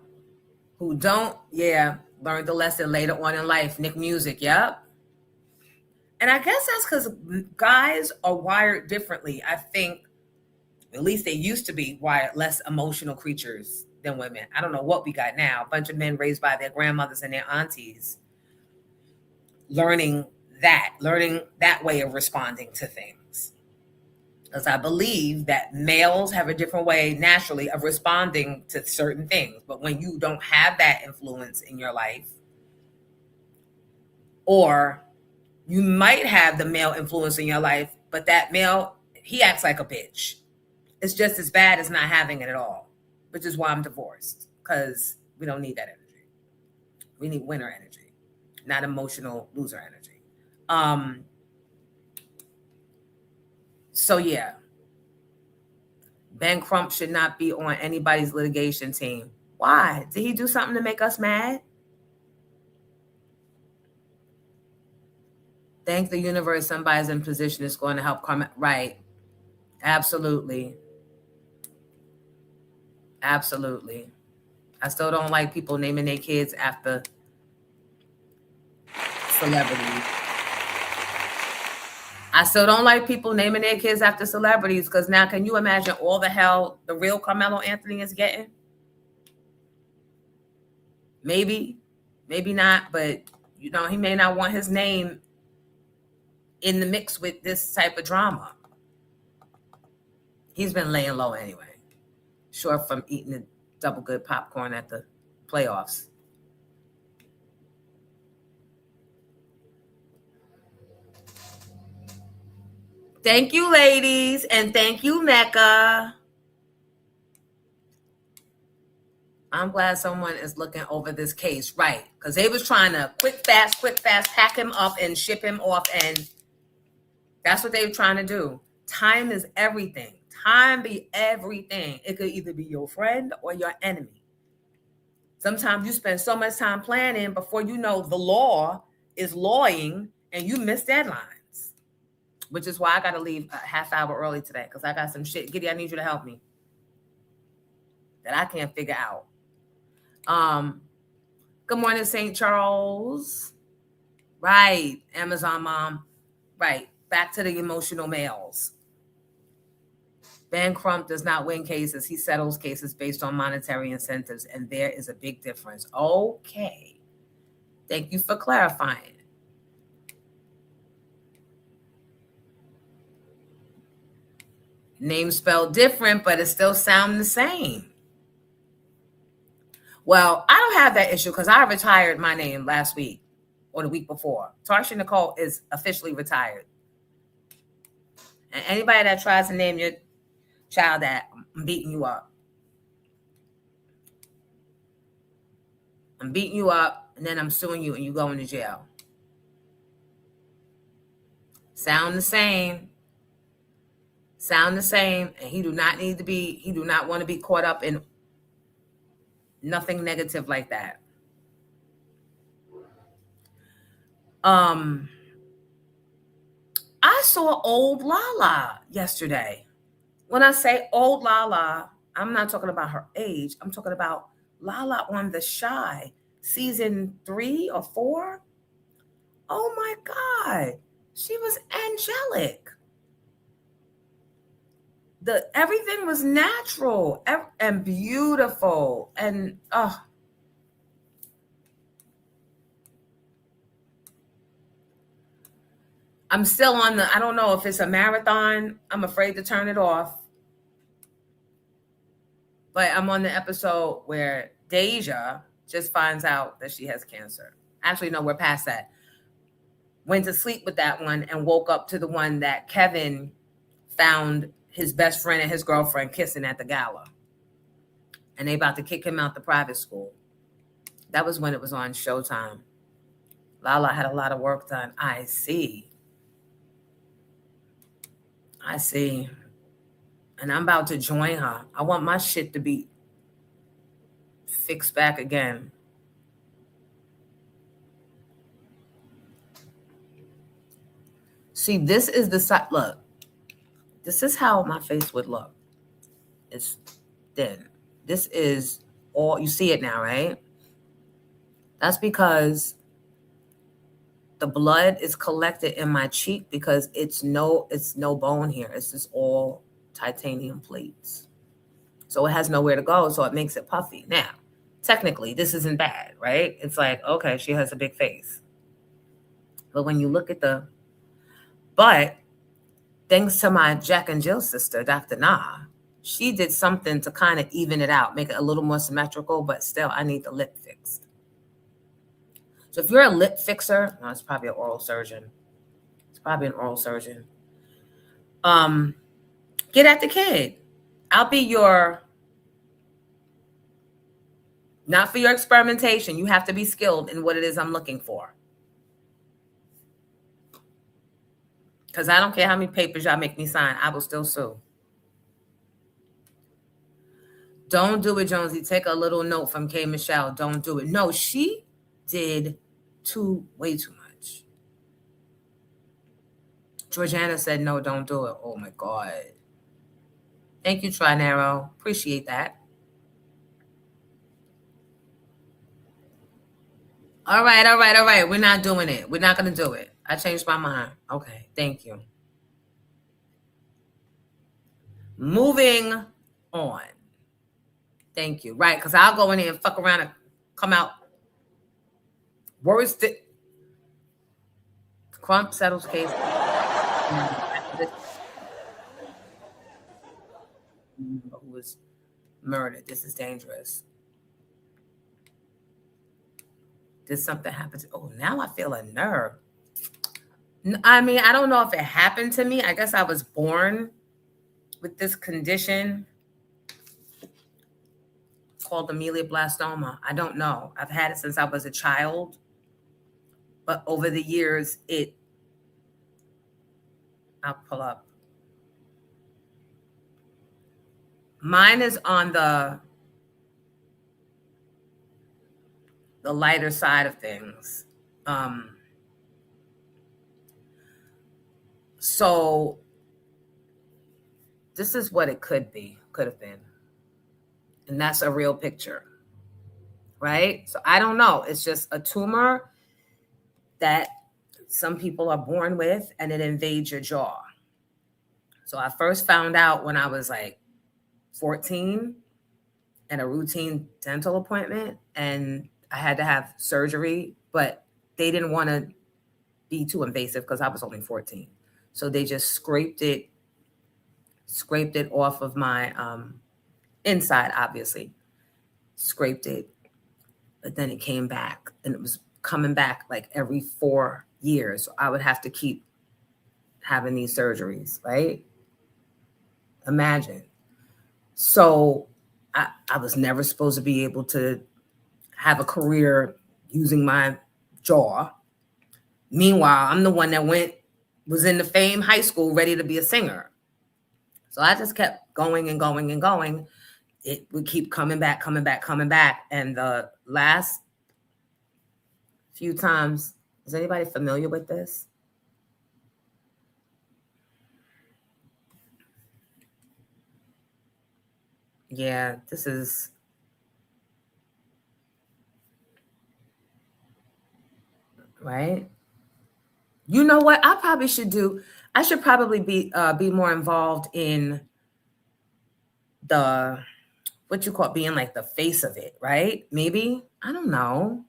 B: who don't, learned the lesson later on in life. Nick Music, yep. And I guess that's because guys are wired differently. I think, at least they used to be wired less emotional creatures than women. I don't know what we got now. A bunch of men raised by their grandmothers and their aunties, learning that way of responding to things. Because I believe that males have a different way naturally of responding to certain things. But when you don't have that influence in your life, or you might have the male influence in your life, but that male, he acts like a bitch. It's just as bad as not having it at all, which is why I'm divorced, because we don't need that energy. We need winner energy, not emotional loser energy. Ben Crump should not be on anybody's litigation team. Why? Did he do something to make us mad? Thank the universe somebody's in position that's going to help Carmen. Right. Absolutely. Absolutely. I still don't like people naming their kids after celebrities. I still don't like people naming their kids after celebrities, because now can you imagine all the hell the real Carmelo Anthony is getting? Maybe, maybe not, but he may not want his name in the mix with this type of drama. He's been laying low anyway. Sure, from eating the double good popcorn at the playoffs. Thank you, ladies, and thank you, Mecca. I'm glad someone is looking over this case, right? Because they was trying to quick, fast, pack him up and ship him off, and that's what they were trying to do. Time is everything. Time be everything. It could either be your friend or your enemy. Sometimes you spend so much time planning before you know the law is lawing and you miss deadlines. Which is why I got to leave a half hour early today, because I got some shit. Giddy, I need you to help me that I can't figure out. Good morning, St. Charles. Right. Amazon mom. Right. Back to the emotional males. Ben Crump does not win cases. He settles cases based on monetary incentives, and there is a big difference. Okay. Thank you for clarifying. Name spelled different, but it still sounds the same. Well, I don't have that issue because I retired my name last week or the week before. Tarsha Nicole is officially retired. And anybody that tries to name your child that, I'm beating you up. I'm beating you up, and then I'm suing you, and you going to jail. Sound the same. sound the same, and he do not want to be caught up in nothing negative like that. I saw old Lala yesterday. When I say old Lala, I'm not talking about her age. I'm talking about Lala on The Shy, season 3 or 4. Oh my God. She was angelic. Everything was natural and beautiful. And I'm still on I don't know if it's a marathon. I'm afraid to turn it off. But I'm on the episode where Deja just finds out that she has cancer. Actually, no, we're past that. Went to sleep with that one and woke up to the one that Kevin found his best friend and his girlfriend kissing at the gala. And they about to kick him out the private school. That was when it was on Showtime. Lala had a lot of work done. I see. And I'm about to join her. I want my shit to be fixed back again. See, this is the side. Look, this is how my face would look. It's thin. This is all, you see it now, right? That's because the blood is collected in my cheek because it's no bone here. It's just all titanium plates. So it has nowhere to go, so it makes it puffy. Now, technically, this isn't bad, right? It's like, okay, she has a big face. But when you look at but thanks to my Jack and Jill sister, Dr. Na, she did something to kind of even it out, make it a little more symmetrical, but still, I need the lip fixed. So if you're a lip fixer, no, it's probably an oral surgeon. Get at the kid. I'll be not for your experimentation. You have to be skilled in what it is I'm looking for. Because I don't care how many papers y'all make me sign, I will still sue. Don't do it, Jonesy. Take a little note from K. Michelle. Don't do it. No, she did way too much. Georgiana said, no, don't do it. Oh my God. Thank you, Trinaro. Appreciate that. All right. We're not doing it. We're not going to do it. I changed my mind. Okay, thank you. Moving on. Thank you. Right, because I'll go in here and fuck around and come out. Worst. Crump settles case. Who was murdered. This is dangerous. Did something happen to? Oh, now I feel a nerve. I mean, I don't know if it happened to me. I guess I was born with this condition called amelia-blastoma. I don't know. I've had it since I was a child. But over the years, I'll pull up. Mine is on the lighter side of things. So this is what it could have been. And that's a real picture, right? So I don't know. It's just a tumor that some people are born with, and it invades your jaw. So I first found out when I was like 14 at a routine dental appointment, and I had to have surgery, but they didn't want to be too invasive because I was only 14. So they just scraped it off of my inside, obviously. Scraped it, but then it came back, and it was coming back like every 4 years. So I would have to keep having these surgeries, right? Imagine. So I was never supposed to be able to have a career using my jaw. Meanwhile, I'm the one that was in the Fame High School ready to be a singer. So I just kept going and going and going. It would keep coming back. And the last few times, is anybody familiar with this? Yeah, this is right. You know what? I should probably be more involved in the what you call being like the face of it, right? Maybe. I don't know.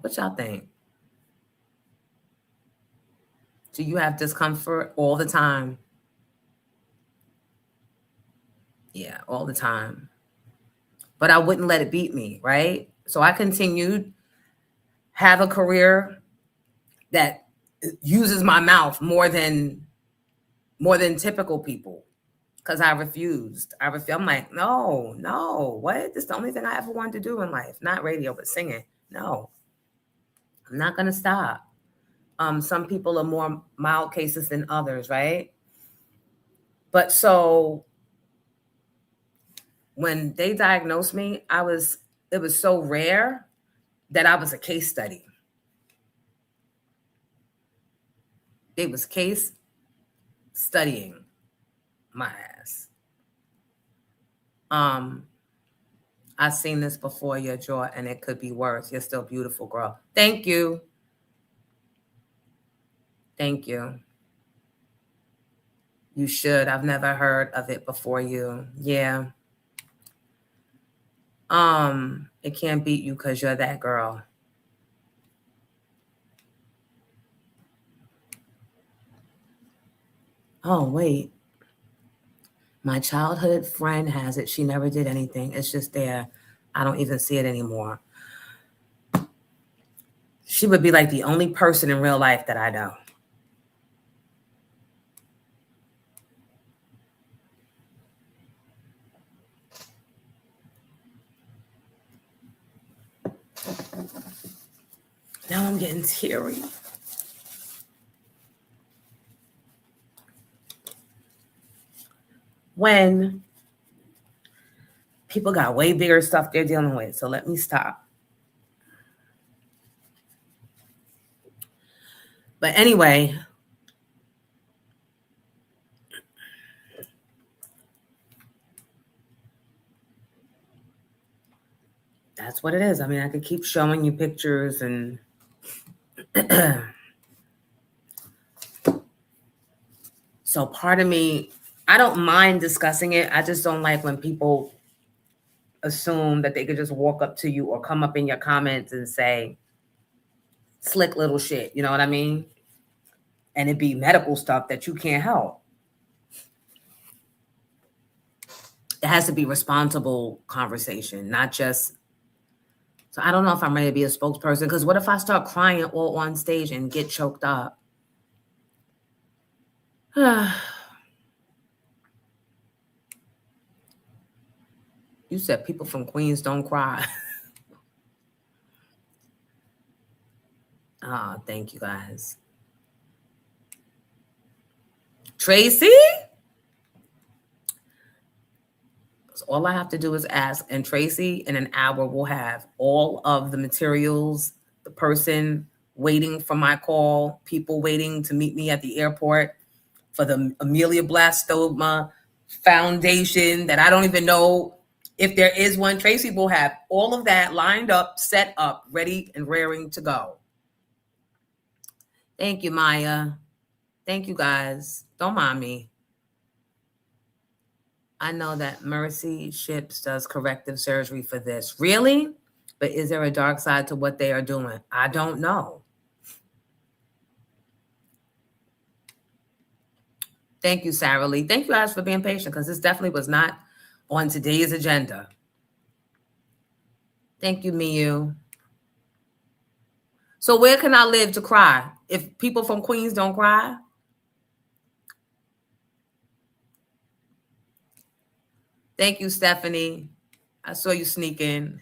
B: What y'all think? Do you have discomfort all the time? Yeah, all the time. But I wouldn't let it beat me, right? So I continued, have a career that uses my mouth more than typical people. Because I refused. I'm like, no, what? This is the only thing I ever wanted to do in life. Not radio, but singing. No, I'm not going to stop. Some people are more mild cases than others, right? But so when they diagnosed me, it was so rare that I was a case study. They was case studying my ass. I've seen this before, your jaw, and it could be worse. You're still beautiful, girl. Thank you. Thank you. You should. I've never heard of it before you. Yeah. It can't beat you because you're that girl. Oh, wait. My childhood friend has it. She never did anything. It's just there. I don't even see it anymore. She would be like the only person in real life that I know. Now I'm getting teary. When people got way bigger stuff they're dealing with. So let me stop. But anyway, that's what it is. I mean, I could keep showing you pictures and so part of me, I don't mind discussing it. I just don't like when people assume that they could just walk up to you or come up in your comments and say slick little shit. You know what I mean? And it be medical stuff that you can't help. It has to be responsible conversation, not just. So I don't know if I'm ready to be a spokesperson, because what if I start crying all on stage and get choked up? You said people from Queens don't cry. Oh, thank you guys. Tracy? So all I have to do is ask, and Tracy in an hour will have all of the materials, the person waiting for my call, people waiting to meet me at the airport for the Amelia Blastoma Foundation that I don't even know if there is one. Tracy will have all of that lined up, set up, ready and raring to go. Thank you, Maya. Thank you, guys. Don't mind me. I know that Mercy Ships does corrective surgery for this. Really? But is there a dark side to what they are doing? I don't know. Thank you, Sarah Lee. Thank you guys for being patient, because this definitely was not on today's agenda. Thank you, Miyu. So where can I live to cry? If people from Queens don't cry? Thank you, Stephanie. I saw you sneak in.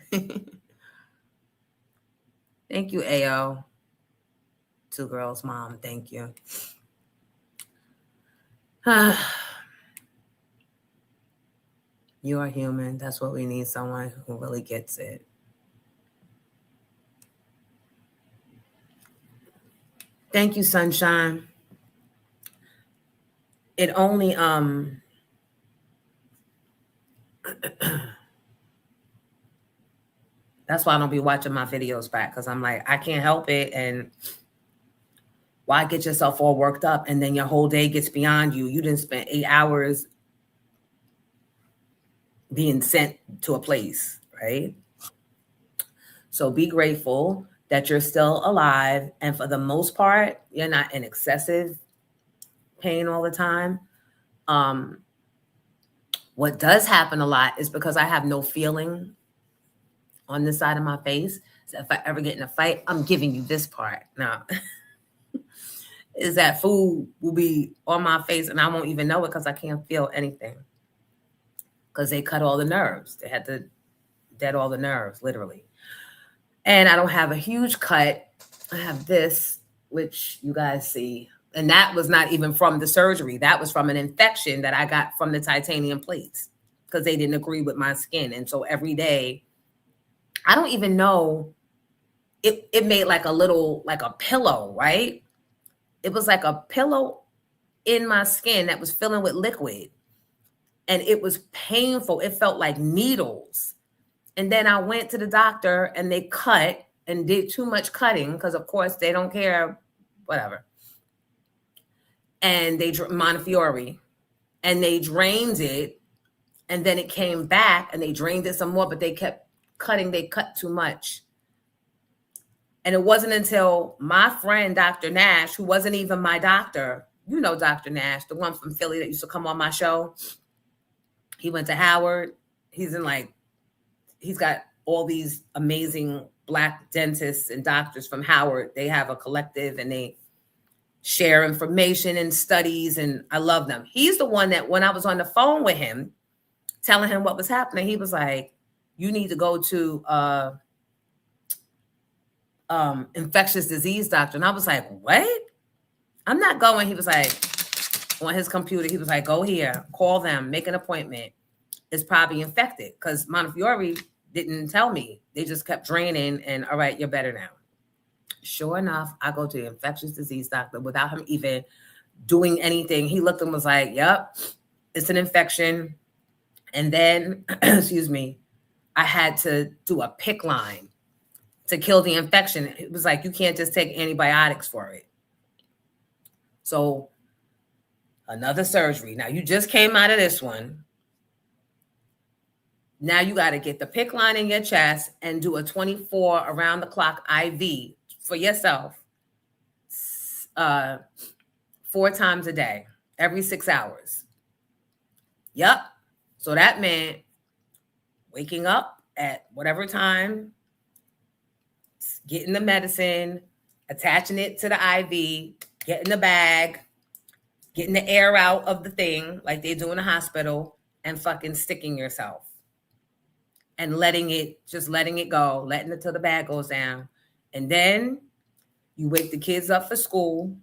B: Thank you, AO. Two girls, mom. Thank you. You are human. That's what we need, someone who really gets it. Thank you, Sunshine. It only that's why I don't be watching my videos back, because I'm like, I can't help it. And why get yourself all worked up and then your whole day gets beyond you? You didn't spend 8 hours being sent to a place, right? So be grateful that you're still alive. And for the most part, you're not in excessive pain all the time. What does happen a lot is because I have no feeling on this side of my face. So if I ever get in a fight, I'm giving you this part. Now, is that food will be on my face and I won't even know it because I can't feel anything. Because they cut all the nerves. They had to dead all the nerves, literally. And I don't have a huge cut. I have this, which you guys see. And that was not even from the surgery. That was from an infection that I got from the titanium plates because they didn't agree with my skin. And so every day, I don't even know, it made like a little, like a pillow, right? It was like a pillow in my skin that was filling with liquid. And it was painful. It felt like needles. And then I went to the doctor and they cut and did too much cutting because, of course, they don't care, whatever. And they Montefiore, and they drained it, and then it came back and they drained it some more, but they kept cutting. They cut too much. And it wasn't until my friend, Dr. Nash, who wasn't even my doctor, you know Dr. Nash, the one from Philly that used to come on my show. He went to Howard. He's got all these amazing Black dentists and doctors from Howard. They have a collective and they share information and studies, and I love them. He's the one that when I was on the phone with him, telling him what was happening, he was like, you need to go to infectious disease doctor. And I was like, what? I'm not going. He was like, on his computer, he was like, go here, call them, make an appointment. It's probably infected because Montefiore didn't tell me. They just kept draining and all right, you're better now. Sure enough, I go to the infectious disease doctor without him even doing anything. He looked and was like, yep, it's an infection. And then, excuse me, I had to do a PICC line to kill the infection. It was like, you can't just take antibiotics for it. So another surgery. Now you just came out of this one. Now you got to get the PICC line in your chest and do a 24 around the clock IV for yourself 4 times a day, every 6 hours. Yep. So that meant waking up at whatever time, getting the medicine, attaching it to the IV, getting the bag, getting the air out of the thing like they do in the hospital, and fucking sticking yourself. And letting it go, letting it till the bag goes down. And then you wake the kids up for school,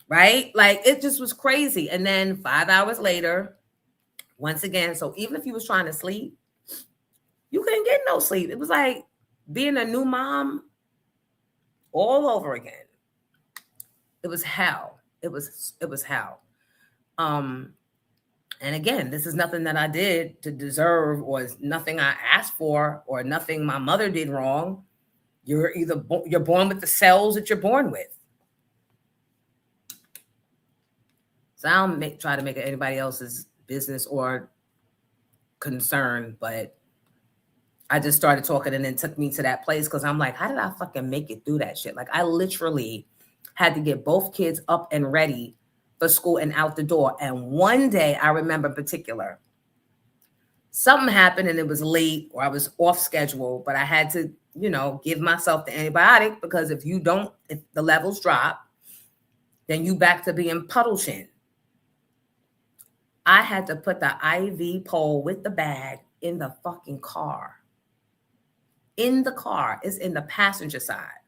B: right? Like it just was crazy. And then 5 hours later, once again, so even if you was trying to sleep, you couldn't get no sleep. It was like being a new mom all over again. It was hell. It was hell. And again, this is nothing that I did to deserve or nothing I asked for or nothing my mother did wrong. You're you're born with the cells that you're born with. So I don't try to make it anybody else's business or concern, but I just started talking and it took me to that place because I'm like, how did I fucking make it through that shit? Like I literally had to get both kids up and ready for school and out the door. And one day I remember in particular, something happened and it was late or I was off schedule, but I had to, give myself the antibiotic because if the levels drop, then you back to being puddle chin. I had to put the IV pole with the bag in the fucking car. In the car. It's in the passenger side.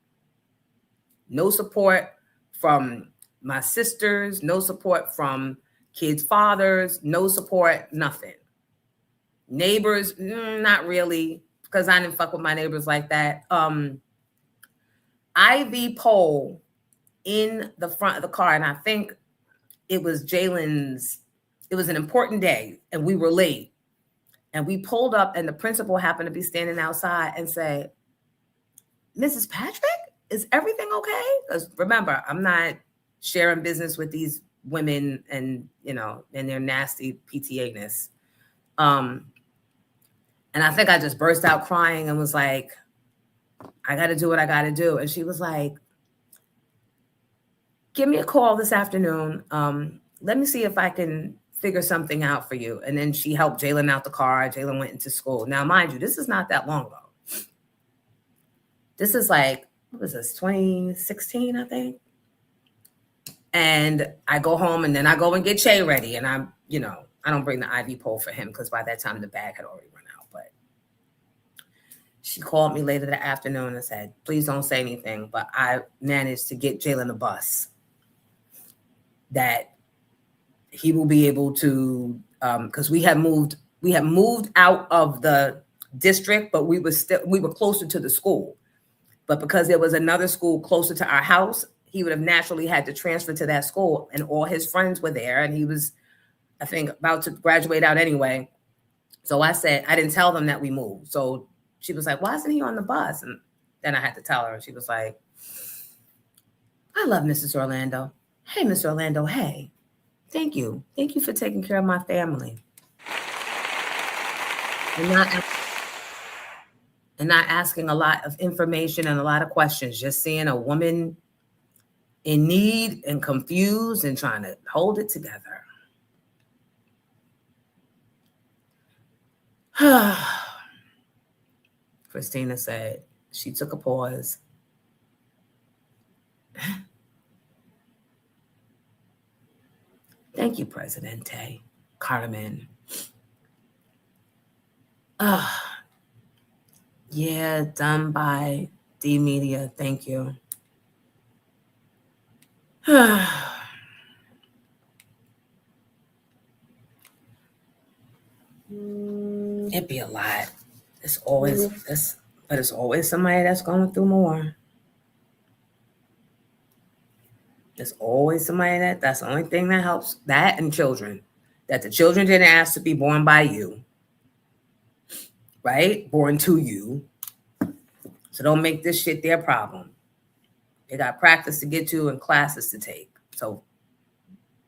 B: No support from my sisters, no support from Kids' fathers, no support, nothing. Neighbors, not really, because I didn't fuck with my neighbors like that. IV pole in the front of the car, and I think it was Jalen's, it was an important day, and we were late. And we pulled up, and the principal happened to be standing outside and said, Mrs. Patrick, is everything okay? Because remember, I'm not sharing business with these women and, you know, and their nasty PTA-ness. And I think I just burst out crying and was like, I got to do what I got to do. And she was like, give me a call this afternoon. Let me see if I can figure something out for you. And then she helped Jalen out the car. Jalen went into school. Now, mind you, this is not that long ago. This is like, what was this, 2016, I think? And I go home and then I go and get Che ready. And I'm, you know, I don't bring the IV pole for him because by that time the bag had already run out. But she called me later that afternoon and said, please don't say anything. But I managed to get Jalen a bus that he will be able to, because we had moved out of the district, but we were closer to the school. But because there was another school closer to our house, he would have naturally had to transfer to that school, and all his friends were there, and he was, I think, about to graduate out anyway. So I said, I didn't tell them that we moved. So she was like, why isn't he on the bus? And then I had to tell her, and she was like, I love Mrs. Orlando. Hey, Mr. Orlando, hey. Thank you. Thank you for taking care of my family. And not asking a lot of information and a lot of questions, just seeing a woman in need and confused and trying to hold it together. Christina said she took a pause. Thank you, Presidente Carmen. Yeah, done by D Media. Thank you. It'd be a lot. It's always this, but it's always somebody that's going through more. There's always somebody that's the only thing that helps. That and children. That the children didn't ask to be born by you. Right? Born to you. So don't make this shit their problem. They got practice to get to and classes to take. So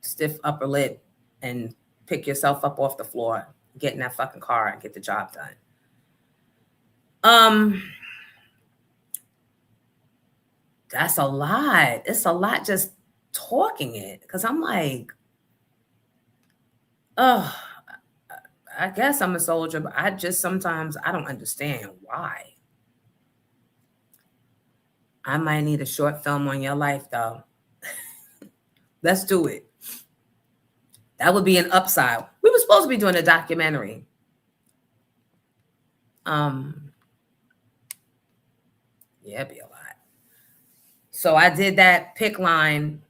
B: stiff upper lip and pick yourself up off the floor, get in that fucking car and get the job done. That's a lot. It's a lot just talking it. Because I'm like, I guess I'm a soldier, but I just sometimes I don't understand why. I might need a short film on your life, though. Let's do it. That would be an upside. We were supposed to be doing a documentary. Yeah, it'd be a lot. So I did that pick line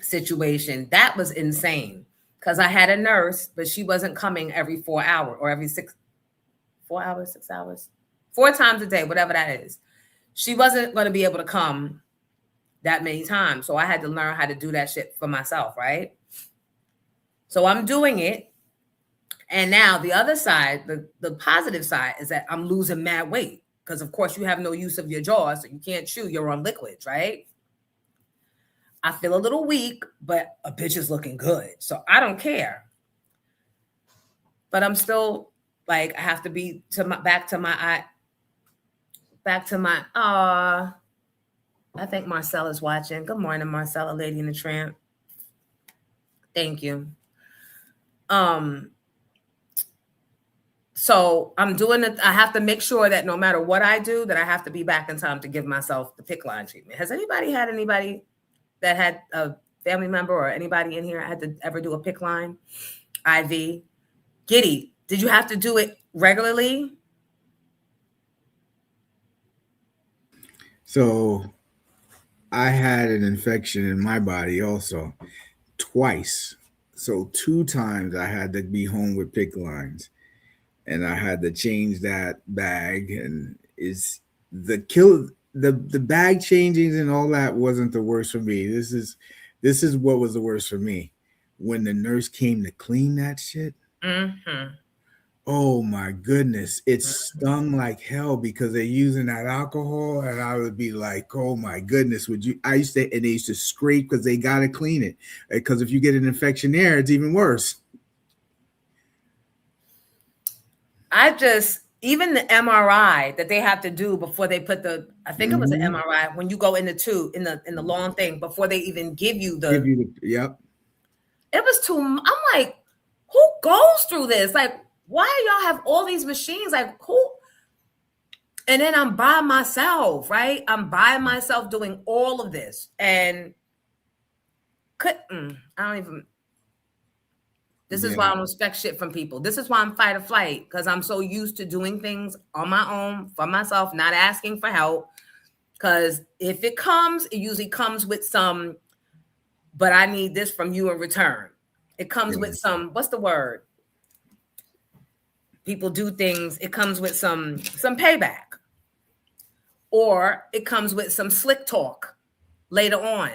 B: situation. That was insane because I had a nurse, but she wasn't coming every 4 hours or every 6 hours, 4 times a day, whatever that is. She wasn't going to be able to come that many times. So I had to learn how to do that shit for myself, right? So I'm doing it. And now the other side, the positive side is that I'm losing mad weight because, of course, you have no use of your jaws, so you can't chew. You're on liquids, right? I feel a little weak, but a bitch is looking good. So I don't care. But I'm still like, I have to be back to my, I think Marcella's watching. Good morning, Marcella, Lady in the Tramp. Thank you. So I'm doing it. I have to make sure that no matter what I do, that I have to be back in time to give myself the pick line treatment. Has anybody that had a family member or anybody in here had to ever do a pick line IV? Giddy, did you have to do it regularly?
C: So I had an infection in my body also twice.
L: So 2 times I had to be home with PICC lines, and I had to change that bag. And is the bag changings and all that wasn't the worst for me. This is what was the worst for me when the nurse came to clean that shit.
B: Mm-hmm.
L: Oh my goodness, it stung like hell because they're using that alcohol, and I would be like, "Oh my goodness, would you?" And they used to scrape because they gotta clean it, because if you get an infection there, it's even worse.
B: Even the MRI that they have to do before they put I think it was an MRI when you go in the long thing before they even give you
L: yep.
B: It was too. I'm like, who goes through this? Like, why do y'all have all these machines? Like, who? And then I'm by myself, right? I'm by myself doing all of this, and I don't even. This is why I don't respect shit from people. This is why I'm fight or flight, because I'm so used to doing things on my own for myself, not asking for help. Because if it comes, it usually comes with some, but I need this from you in return. It comes with some, what's the word? People do things, it comes with some payback. Or it comes with some slick talk later on.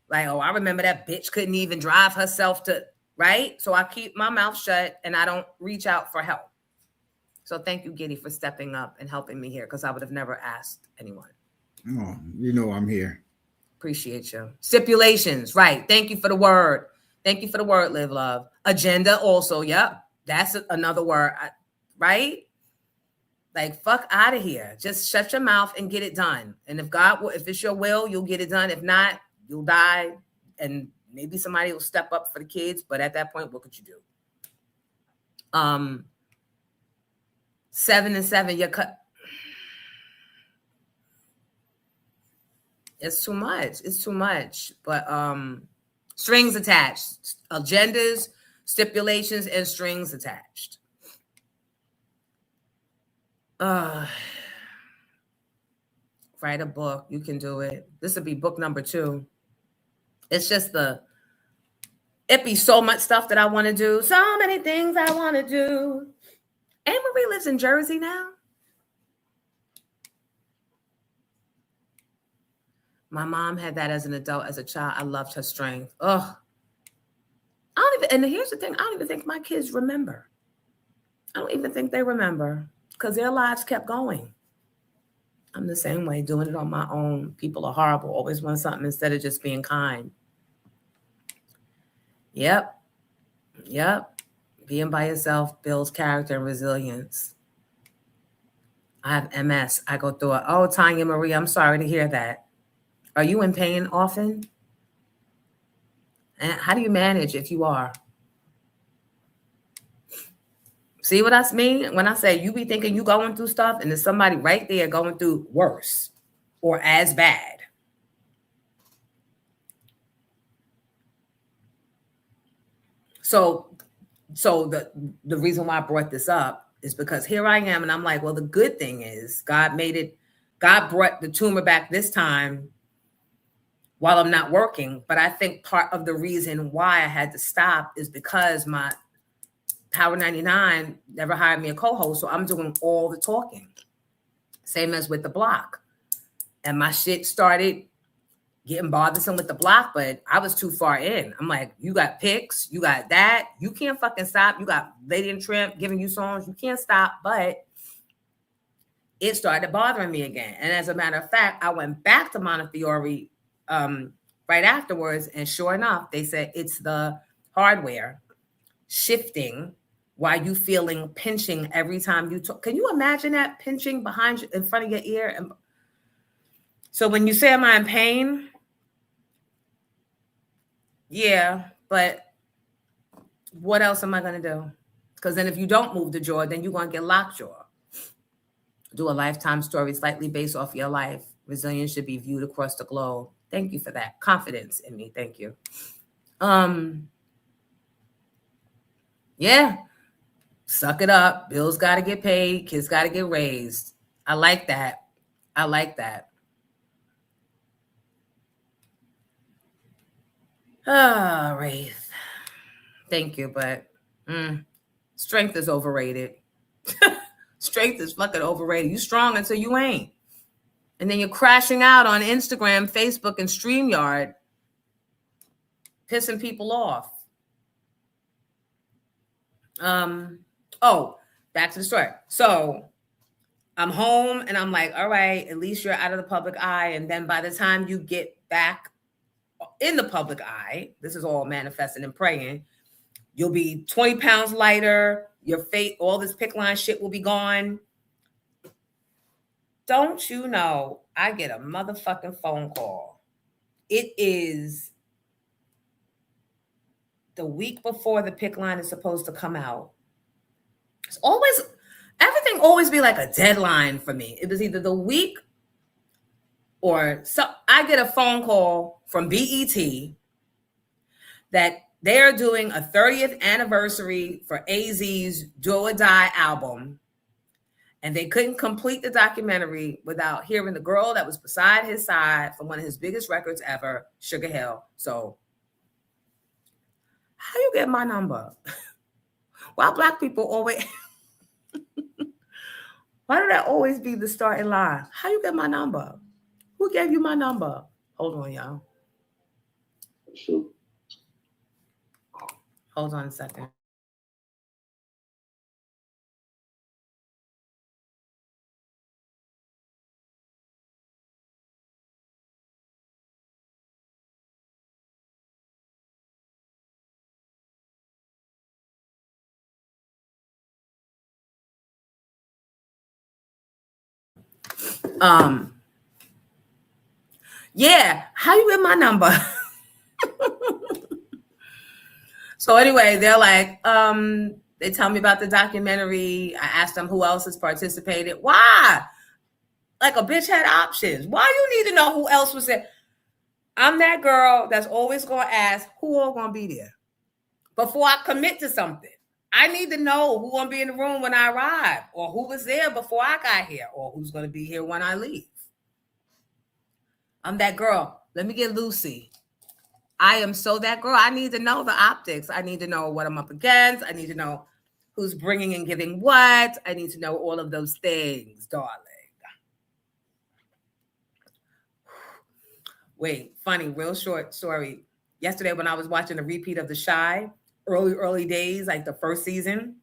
B: Like, oh, I remember that bitch couldn't even drive herself to, right? So I keep my mouth shut and I don't reach out for help. So thank you, Giddy, for stepping up and helping me here, because I would have never asked anyone.
L: Oh, you know I'm here.
B: Appreciate you. Stipulations, right. Thank you for the word. Thank you for the word, Live Love. Agenda also, yep. That's another word, right? Like, fuck out of here. Just shut your mouth and get it done. And if it's your will, you'll get it done. If not, you'll die. And maybe somebody will step up for the kids. But at that point, what could you do? 7 and 7, you're cut. It's too much. It's too much. But strings attached. Agendas, stipulations, and strings attached. Write a book. You can do it. This would be book number 2. It's just it be so much stuff that I want to do. So many things I want to do. Anne Marie lives in Jersey now. My mom had that as an adult, as a child. I loved her strength. Ugh. And here's the thing. I don't even think my kids remember. I don't even think they remember, because their lives kept going. I'm the same way, doing it on my own. People are horrible. Always want something instead of just being kind. Yep. Being by yourself builds character and resilience. I have MS. I go through it. Oh, Tanya Marie, I'm sorry to hear that. Are you in pain often? And how do you manage if you are? See what I mean? When I say you be thinking you going through stuff and there's somebody right there going through worse or as bad. So the reason why I brought this up is because here I am, and I'm like, well, the good thing is God brought the tumor back this time while I'm not working. But I think part of the reason why I had to stop is because my Power 99 never hired me a co-host, so I'm doing all the talking. Same as with the block. And my shit started getting bothersome with the block, but I was too far in. I'm like, you got pics, you got that. You can't fucking stop. You got Lady and Tramp giving you songs. You can't stop. But it started bothering me again. And as a matter of fact, I went back to Montefiore right afterwards. And sure enough, they said it's the hardware shifting while you feeling pinching every time you talk. Can you imagine that, pinching behind you, in front of your ear? And so when you say, am I in pain? Yeah, but what else am I going to do? Because then if you don't move the jaw, then you're going to get lockjaw. Do a lifetime story slightly based off your life. Resilience should be viewed across the globe. Thank you for that. Confidence in me. Thank you. Yeah. Suck it up. Bills got to get paid. Kids got to get raised. I like that. Oh, Wraith. Thank you, but strength is overrated. Strength is fucking overrated. You strong until you ain't. And then you're crashing out on Instagram, Facebook, and StreamYard, pissing people off. Back to the story. So I'm home and I'm like, all right, at least you're out of the public eye. And then by the time you get back in the public eye, this is all manifesting and praying, you'll be 20 pounds lighter. Your fate, all this pick line shit will be gone. Don't you know, I get a motherfucking phone call. It is the week before the pick line is supposed to come out. It's always, everything always be like a deadline for me. It was either the week or so. I get a phone call from BET that they're doing a 30th anniversary for AZ's Do or Die album. And they couldn't complete the documentary without hearing the girl that was beside his side from one of his biggest records ever, Sugar Hill. So how you get my number? Why black people always... Why do that always be the starting line? How you get my number? Who gave you my number? Hold on, y'all. Hold on a second. Yeah, how you get my number? So anyway, they're like, they tell me about the documentary. I asked them who else has participated. Why? Like a bitch had options. Why you need to know who else was there? I'm that girl that's always going to ask who all going to be there before I commit to something. I need to know who going to be in the room when I arrive, or who was there before I got here, or who's going to be here when I leave. I'm that girl. Let me get Lucy. I am so that girl. I need to know the optics. I need to know what I'm up against. I need to know who's bringing and giving what. I need to know all of those things, darling. Wait, funny, real short story. Yesterday when I was watching a repeat of The Chi, early days, like the first season,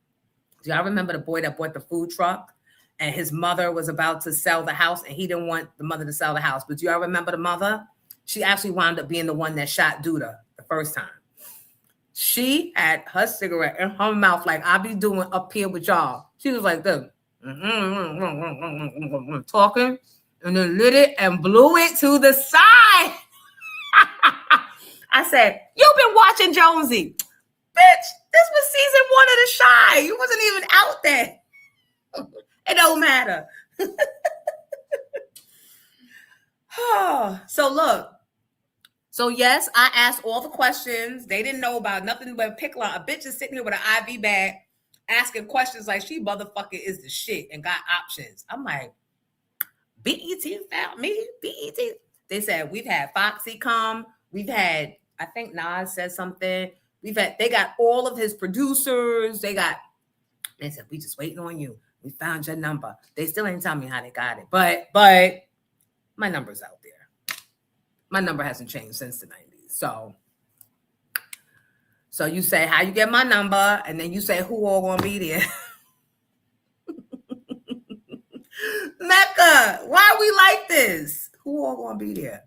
B: do y'all remember the boy that bought the food truck and his mother was about to sell the house and he didn't want the mother to sell the house? But do y'all remember the mother? She actually wound up being the one that shot Duda the first time. She had her cigarette in her mouth like I be doing up here with y'all. She was like this, talking, and then lit it and blew it to the side. I said, you've been watching Jonesy. Bitch, this was season 1 of The Chi. You wasn't even out there. It don't matter. So look. So yes, I asked all the questions. They didn't know about nothing but pick line. A bitch is sitting here with an IV bag asking questions like she motherfucker is the shit and got options. I'm like, BET found me? BET? They said, we've had Foxy come. We've had, I think Nas said something. They got all of his producers. They said, we just waiting on you. We found your number. They still ain't telling me how they got it. But my number's out there. My number hasn't changed since the 90s. So you say how you get my number, and then you say who all gonna be there. Mecca, why are we like this? Who all gonna be there?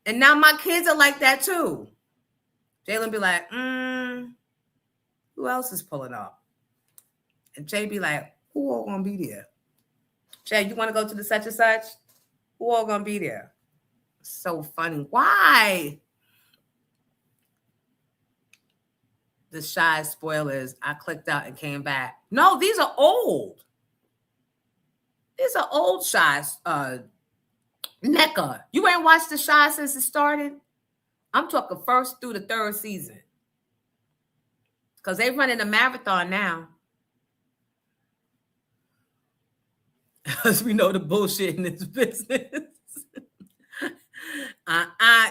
B: And now my kids are like that too. Jalen be like, who else is pulling up? And Jay be like, who all gonna be there? Jay, you want to go to the such and such? Who all gonna be there? So funny. Why? The Chi spoilers. I clicked out and came back. No, these are old. These are old Chi. NECA. You ain't watched The Chi since it started? I'm talking first through the third season. Because they're running a marathon now. Because we know the bullshit in this business.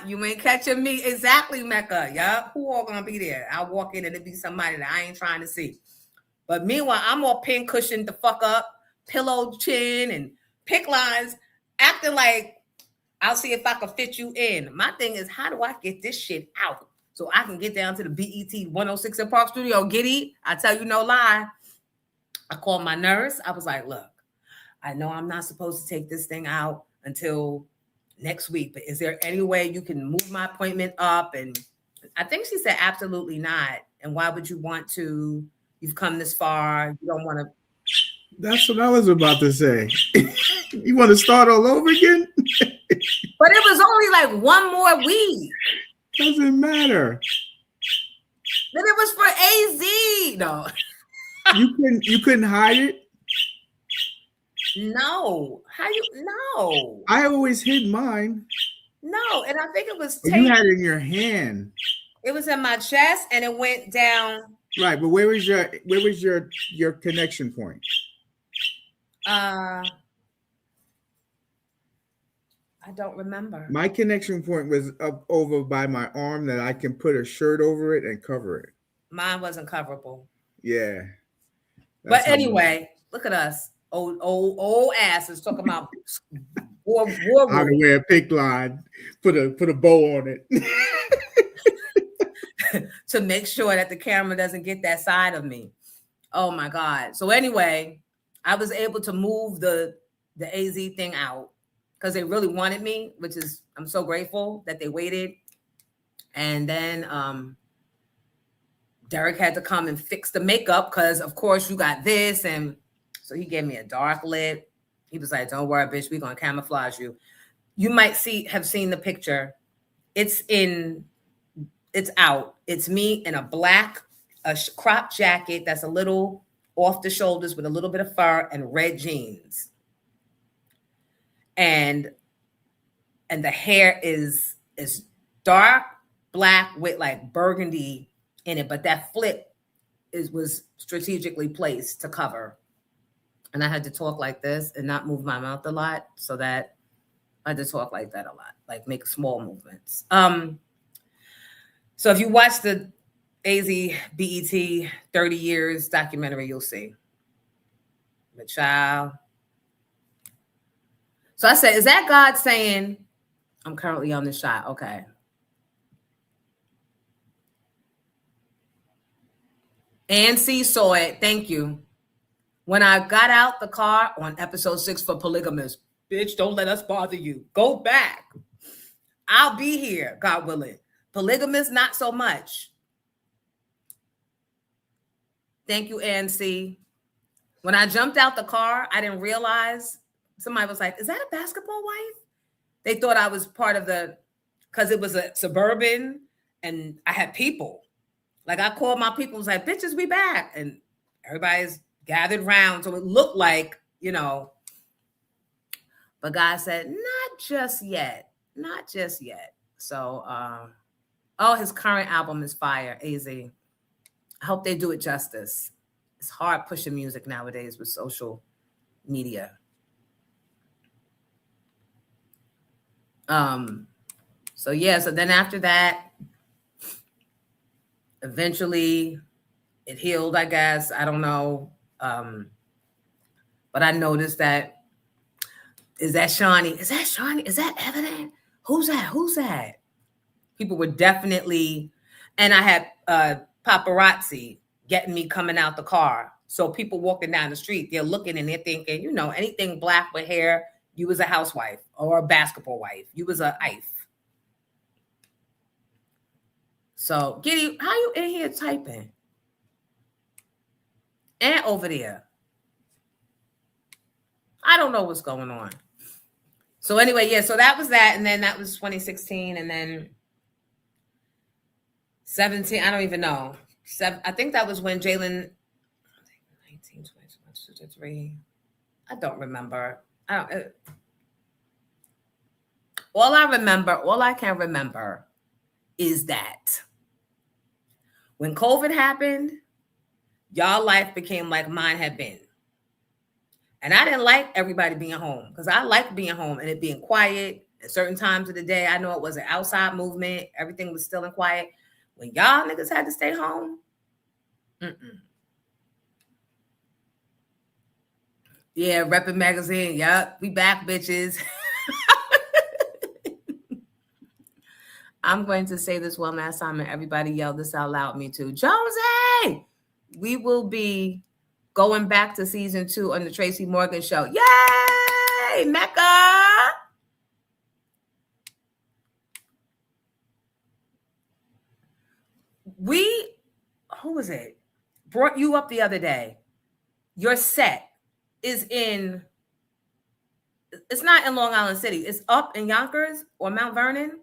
B: You ain't catching me. Exactly, Mecca. Yeah, who all gonna be there? I'll walk in and it'll be somebody that I ain't trying to see. But meanwhile, I'm all pin cushioned the fuck up, pillow chin and pick lines, acting like I'll see if I can fit you in. My thing is, how do I get this shit out so I can get down to the BET 106 in Park Studio? Giddy, I tell you no lie. I called my nurse. I was like, look, I know I'm not supposed to take this thing out until next week, but is there any way you can move my appointment up? And I think she said absolutely not. And why would you want to? You've come this far. You don't want to.
L: That's what I was about to say. You want to start all over again?
B: But it was only like one more week.
L: Doesn't matter.
B: Then it was for AZ. No.
L: You couldn't hide it?
B: No. How you? No.
L: I always hid mine.
B: No, and I think it was
L: You had it in your hand.
B: It was in my chest and it went down.
L: Right, but where was your connection point?
B: I don't remember.
L: My connection point was up over by my arm that I can put a shirt over it and cover it.
B: Mine wasn't coverable.
L: Yeah.
B: But anyway, look at us. Old asses talking about war.
L: How to wear a pick line, put a bow on it.
B: To make sure that the camera doesn't get that side of me. Oh my God. So anyway, I was able to move the AZ thing out because they really wanted me, which is, I'm so grateful that they waited. And then Derek had to come and fix the makeup because of course you got this. And so he gave me a dark lip. He was like, don't worry, bitch, we're going to camouflage you. You might have seen the picture. It's out. It's me in a black crop jacket that's a little off the shoulders with a little bit of fur and red jeans. And the hair is dark black with like burgundy in it, but that flip was strategically placed to cover. And I had to talk like this and not move my mouth a lot, so that I had to talk like that a lot, like make small movements. So if you watch the AZ BET 30 years documentary, you'll see. But child. So I said, is that God saying, I'm currently on this shot? Okay. Nancy saw it. Thank you. When I got out the car on episode 6 for Polygamous, bitch, don't let us bother you. Go back. I'll be here, God willing. Polygamous, not so much. Thank you, Nancy. When I jumped out the car, I didn't realize, somebody was like, is that a basketball wife? They thought I was part of because it was a Suburban and I had people. Like I called my people, was like, bitches, we back. And everybody's gathered round. So it looked like, but God said, not just yet. Not just yet. So, his current album is fire, AZ. I hope they do it justice. It's hard pushing music nowadays with social media. So then after that, eventually it healed, I guess. I don't know. But I noticed that, is that Shawnee? Is that Shawnee? Is that Evident? Who's that? People were definitely, and I had paparazzi getting me coming out the car. So people walking down the street, they're looking and they're thinking, anything black with hair, you was a housewife or a basketball wife. You was a IF. So, Giddy, how you in here typing? And over there. I don't know what's going on. So anyway, so that was that. And then that was 2016. And then 17, I don't even know. I think that was when Jalen, 19, 20, 23. I don't remember. All I can remember is that when COVID happened, y'all life became like mine had been. And I didn't like everybody being home because I like being home and it being quiet At certain times of the day, I know it was an outside movement. Everything was still and quiet. When y'all niggas had to stay home, yeah, Reppin' Magazine. Yup, we back, bitches. I'm going to say this one last time and everybody yell this out loud. Me too. Jonesy! We will be going back to season 2 on the Tracy Morgan Show. Yay! Mecca! Who was it? Brought you up the other day. Your set is in, it's not in Long Island City. It's up in Yonkers or Mount Vernon.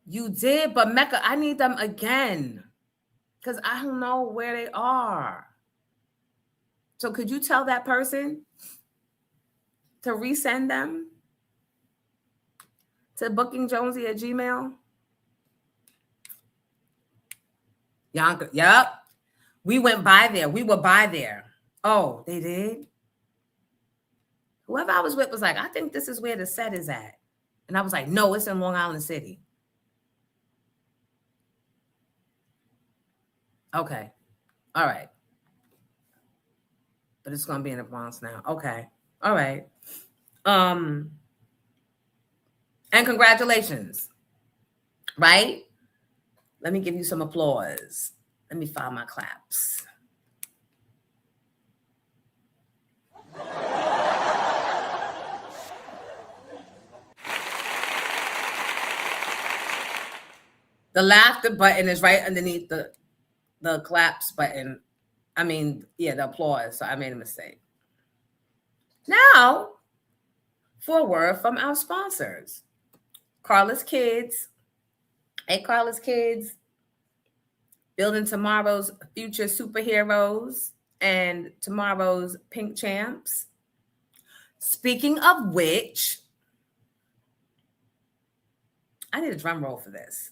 B: You did, but Mecca, I need them again because I don't know where they are. So could you tell that person to resend them to bookingjonesy@gmail.com? Yonkers, yep. We went by there. We were by there. Oh, they did? Whoever I was with was like, I think this is where the set is at. And I was like, no, it's in Long Island City. Okay. All right. But it's going to be in the Bronx now. Okay. All right. And congratulations. Right? Let me give you some applause. Let me file my claps. The laughter button is right underneath the claps button. I mean, yeah, the applause. So I made a mistake. Now, for a word from our sponsors. Carla's Kids. Hey, Carla's Kids. Building tomorrow's future superheroes and tomorrow's pink champs. Speaking of which, I need a drum roll for this.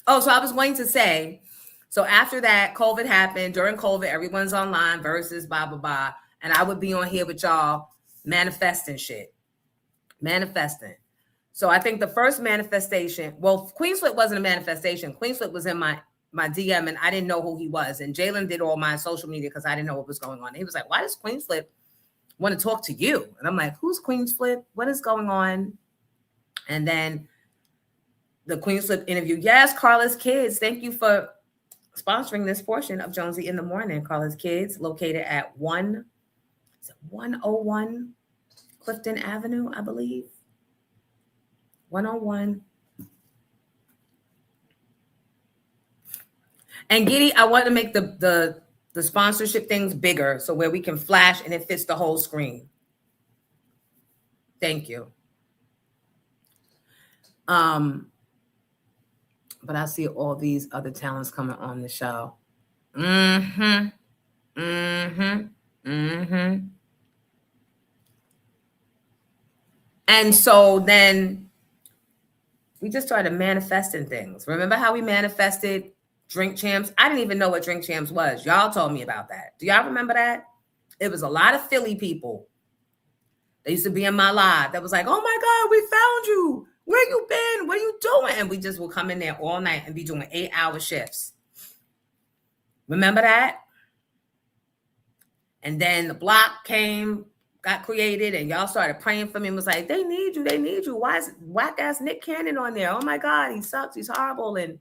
B: Oh, so I was going to say, so after that, COVID happened. During COVID, everyone's online versus blah, blah, blah. And I would be on here with y'all manifesting shit. Manifesting. So I think the first manifestation, well, Queensflip wasn't a manifestation. Queensflip was in my DM and I didn't know who he was. And Jalen did all my social media because I didn't know what was going on. And he was like, why does Queensflip want to talk to you? And I'm like, who's Queensflip? What is going on? And then the Queensflip interview. Yes, Carla's Kids. Thank you for sponsoring this portion of Jonesy in the Morning. Carla's Kids, located at 101 Clifton Avenue, I believe. 101. And Giddy, I want to make the sponsorship things bigger so where we can flash and it fits the whole screen. Thank you. But I see all these other talents coming on the show. And so then we just started manifesting things. Remember how we manifested Drink Champs? I didn't even know what Drink Champs was. Y'all told me about that. Do y'all remember that? It was a lot of Philly people. They used to be in my live that was like, oh my God, we found you. Where you been? What are you doing? And we just will come in there all night and be doing 8-hour shifts. Remember that? And then the block got created, and y'all started praying for me and was like, they need you, they need you. Why is whack ass Nick Cannon on there? Oh my God, he sucks, he's horrible. And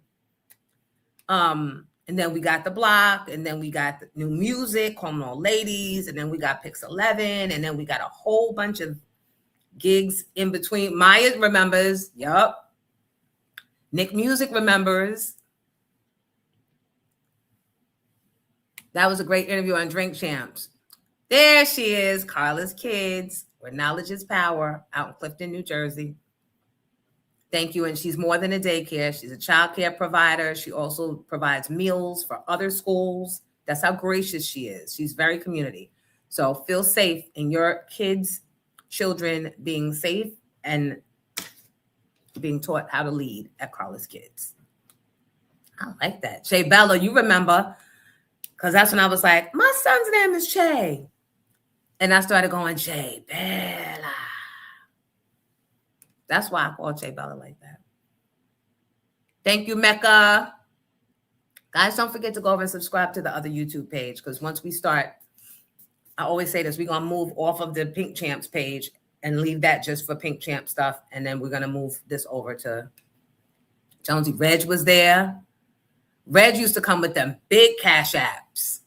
B: then we got the block, and then we got the new music, Criminal Ladies, and then we got Pix 11, and then we got a whole bunch of gigs in between. Maya remembers, yup. Nick Music remembers. That was a great interview on Drink Champs. There she is, Carla's Kids, where knowledge is power, out in Clifton, New Jersey. Thank you. And she's more than a daycare. She's a child care provider. She also provides meals for other schools. That's how gracious she is. She's very community. So feel safe in your kids, children being safe and being taught how to lead at Carla's Kids. I like that. Shay Bella, you remember Because that's when I was like, my son's name is Che. And I started going, Che Bella. That's why I call Che Bella like that. Thank you, Mecca. Guys, don't forget to go over and subscribe to the other YouTube page, because once we start, I always say this, we're going to move off of the Pink Champs page and leave that just for Pink Champ stuff. And then we're going to move this over to Jonesy. Reg was there. Reg used to come with them big cash apps.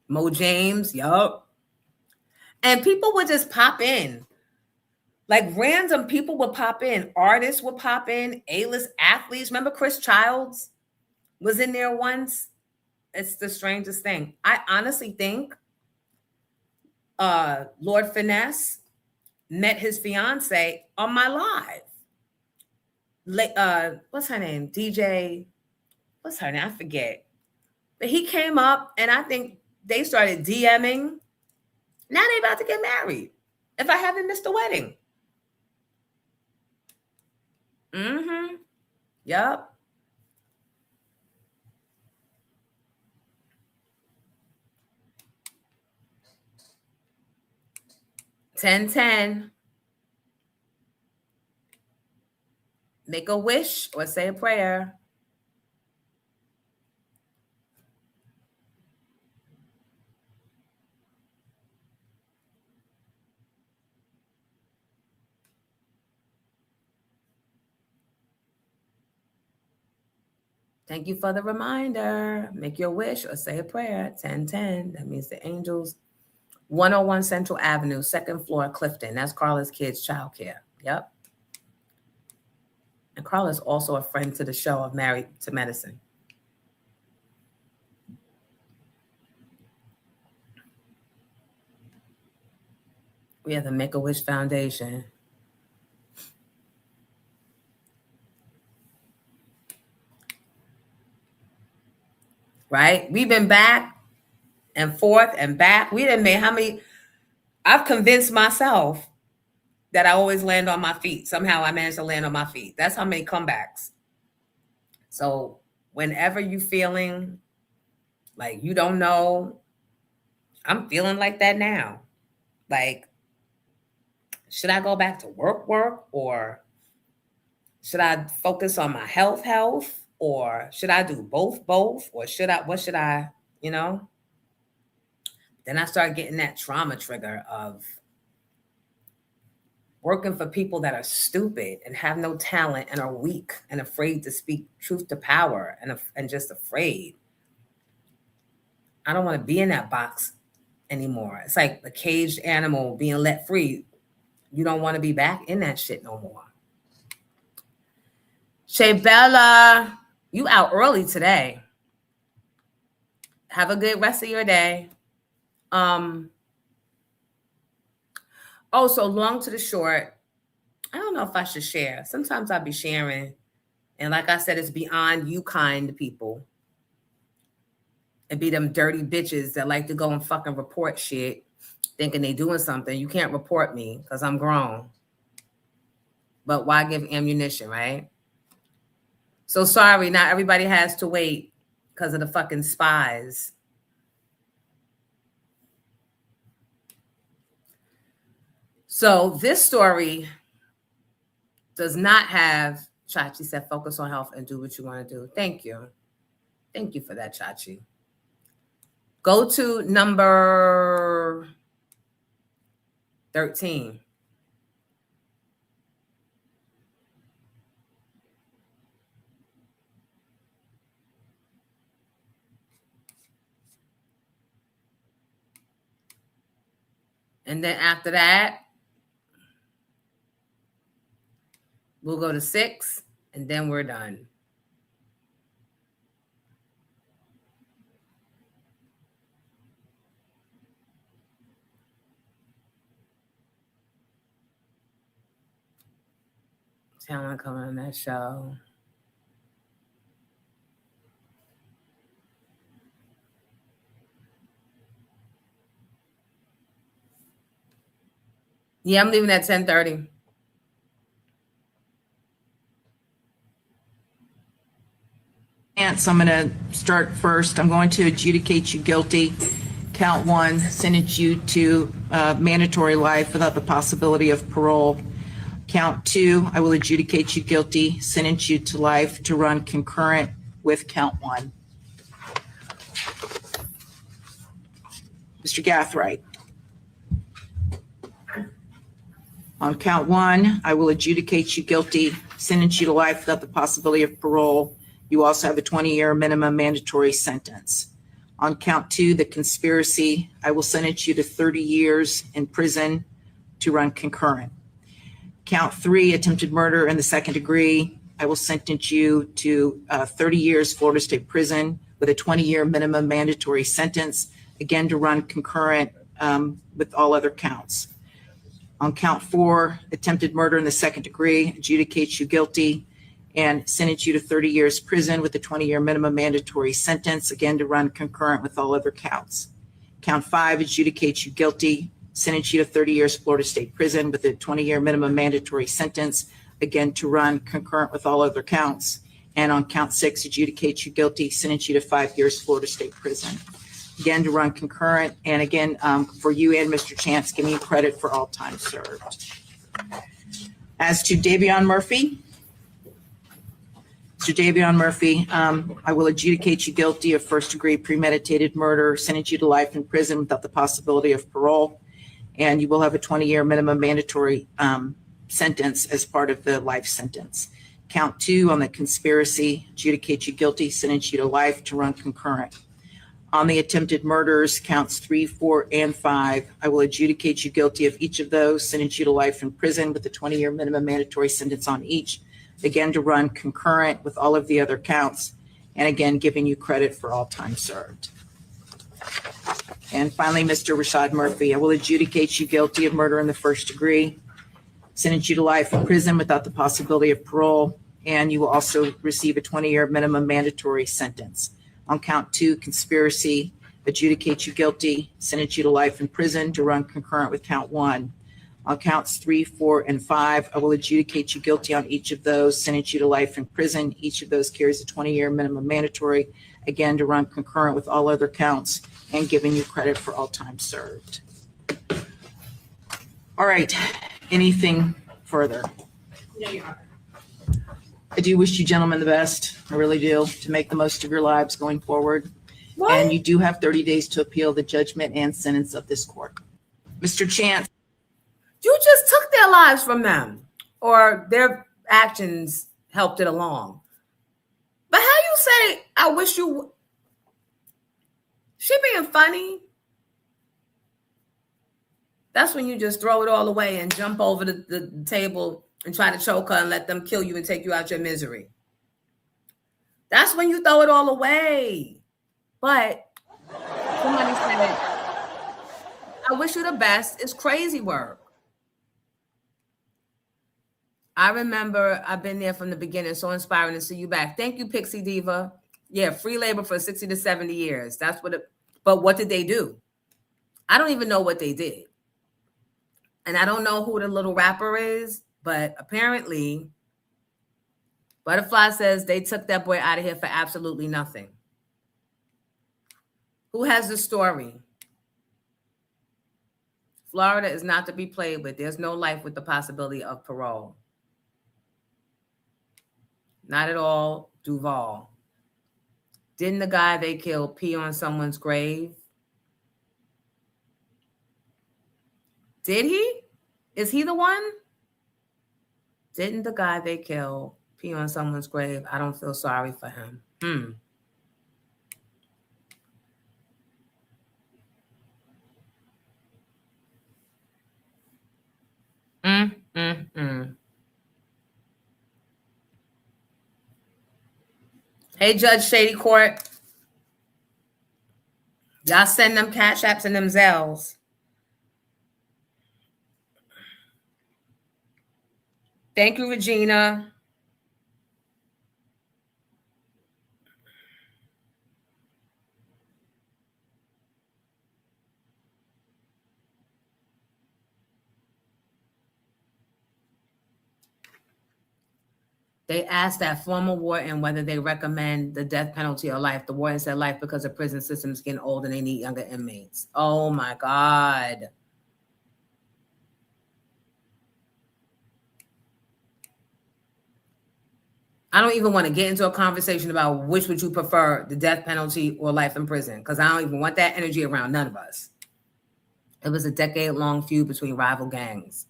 B: Mo James, yup. And people would just pop in. Like random people would pop in. Artists would pop in. A-list athletes. Remember Chris Childs was in there once? It's the strangest thing. I honestly think Lord Finesse met his fiance on my live. What's her name? DJ, what's her name? I forget. But he came up and I think they started DMing. Now they about to get married. If I haven't missed the wedding. Mm-hmm. Yup. $10.10. Make a wish or say a prayer. Thank you for the reminder. Make your wish or say a prayer. 1010. That means the angels. 101 Central Avenue, 2nd floor, Clifton. That's Carla's kids' childcare. Yep. And Carla's also a friend to the show of Married to Medicine. We have the Make-A-Wish Foundation. Right? We've been back and forth and back. We didn't make how many? I've convinced myself that I always land on my feet. Somehow I managed to land on my feet. That's how many comebacks. So whenever you feeling like you don't know, I'm feeling like that now. Like, should I go back to work, or should I focus on my health, or should I do both, or what should I, Then I start getting that trauma trigger of working for people that are stupid and have no talent and are weak and afraid to speak truth to power and just afraid. I don't want to be in that box anymore. It's like a caged animal being let free. You don't want to be back in that shit no more. Shay Bella, you out early today. Have a good rest of your day. So long to the short, I don't know if I should share. Sometimes I'll be sharing. And like I said, it's beyond you kind people. It be them dirty bitches that like to go and fucking report shit, thinking they doing something. You can't report me because I'm grown. But why give ammunition, right? So sorry, not everybody has to wait because of the fucking spies. So this story does not have, Chachi said, focus on health and do what you want to do. Thank you. Thank you for that, Chachi. Go to number 13. And then after that, we'll go to 6, and then we're done. Talent coming on that show. Yeah, I'm leaving at 10:30.
M: Chance, I'm going to start first. I'm going to adjudicate you guilty. Count 1, sentence you to mandatory life without the possibility of parole. Count 2, I will adjudicate you guilty, sentence you to life to run concurrent with count 1. Mr. Gathright. On count 1, I will adjudicate you guilty, sentence you to life without the possibility of parole. You also have a 20-year minimum mandatory sentence. On count 2, the conspiracy, I will sentence you to 30 years in prison to run concurrent. Count 3, attempted murder in the second degree, I will sentence you to 30 years Florida State Prison with a 20-year minimum mandatory sentence, again to run concurrent with all other counts. On count 4, attempted murder in the second degree, adjudicate you guilty and sentence you to 30 years prison with a 20-year minimum mandatory sentence, again to run concurrent with all other counts. Count 5, adjudicate you guilty, sentence you to 30 years Florida State Prison with a 20-year minimum mandatory sentence, again to run concurrent with all other counts. And on count 6, adjudicate you guilty, sentence you to 5 years Florida State Prison, again to run concurrent. And again, for you and Mr. Chance, give me credit for all time served. As to Davion Murphy, Mr. Davion Murphy, I will adjudicate you guilty of first-degree premeditated murder, sentence you to life in prison without the possibility of parole, and you will have a 20-year minimum mandatory sentence as part of the life sentence. Count 2 on the conspiracy, adjudicate you guilty, sentence you to life to run concurrent. On the attempted murders, counts 3, 4, and 5, I will adjudicate you guilty of each of those, sentence you to life in prison with a 20-year minimum mandatory sentence on each, again to run concurrent with all of the other counts, and again giving you credit for all time served. And finally, Mr. Rashad Murphy, I will adjudicate you guilty of murder in the first degree, sentence you to life in prison without the possibility of parole, and you will also receive a 20-year minimum mandatory sentence. On count 2, conspiracy, adjudicate you guilty, sentence you to life in prison to run concurrent with count 1. On counts 3, 4, and 5, I will adjudicate you guilty on each of those, sentence you to life in prison. Each of those carries a 20-year minimum mandatory, again to run concurrent with all other counts, and giving you credit for all time served. All right, anything further?
B: No, Your Honor.
M: I do wish you gentlemen the best. I really do, to make the most of your lives going forward.
B: What?
M: And you do have 30 days to appeal the judgment and sentence of this court. Mr. Chance.
B: You just took their lives from them, or their actions helped it along. But how you say, I wish you, she being funny? That's when you just throw it all away and jump over the table and try to choke her and let them kill you and take you out your misery. That's when you throw it all away. But somebody said, I wish you the best. It's crazy work. I remember I've been there from the beginning. So inspiring to see you back. Thank you, Pixie Diva. Yeah, free labor for 60 to 70 years. That's what it, but what did they do? I don't even know what they did. And I don't know who the little rapper is, but apparently Butterfly says they took that boy out of here for absolutely nothing. Who has the story? Florida is not to be played with. There's no life with the possibility of parole. Not at all, Duval. Didn't the guy they killed pee on someone's grave? Did he? Is he the one? Didn't the guy they killed pee on someone's grave? I don't feel sorry for him. Hey, Judge Shady Court. Y'all send them Cash Apps and them Zells. Thank you, Regina. They asked that former warden whether they recommend the death penalty or life. The warden said life because the prison system is getting old and they need younger inmates. Oh my God. I don't even want to get into a conversation about which would you prefer, the death penalty or life in prison, because I don't even want that energy around none of us. It was a decade-long feud between rival gangs.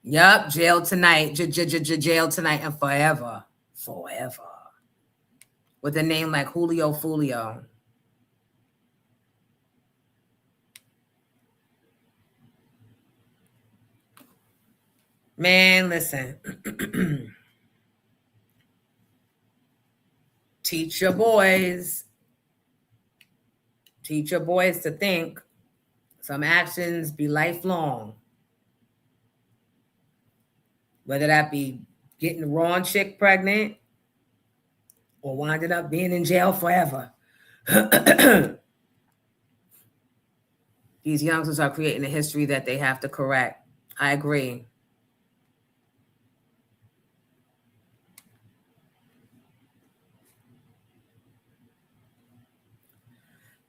B: Yup, jail tonight, jail tonight and forever. Forever. With a name like Julio Fulio. Man, listen. Teach your boys. Teach your boys to think. Some actions be lifelong. Whether that be getting the wrong chick pregnant or winding up being in jail forever. These youngsters are creating a history that they have to correct. I agree.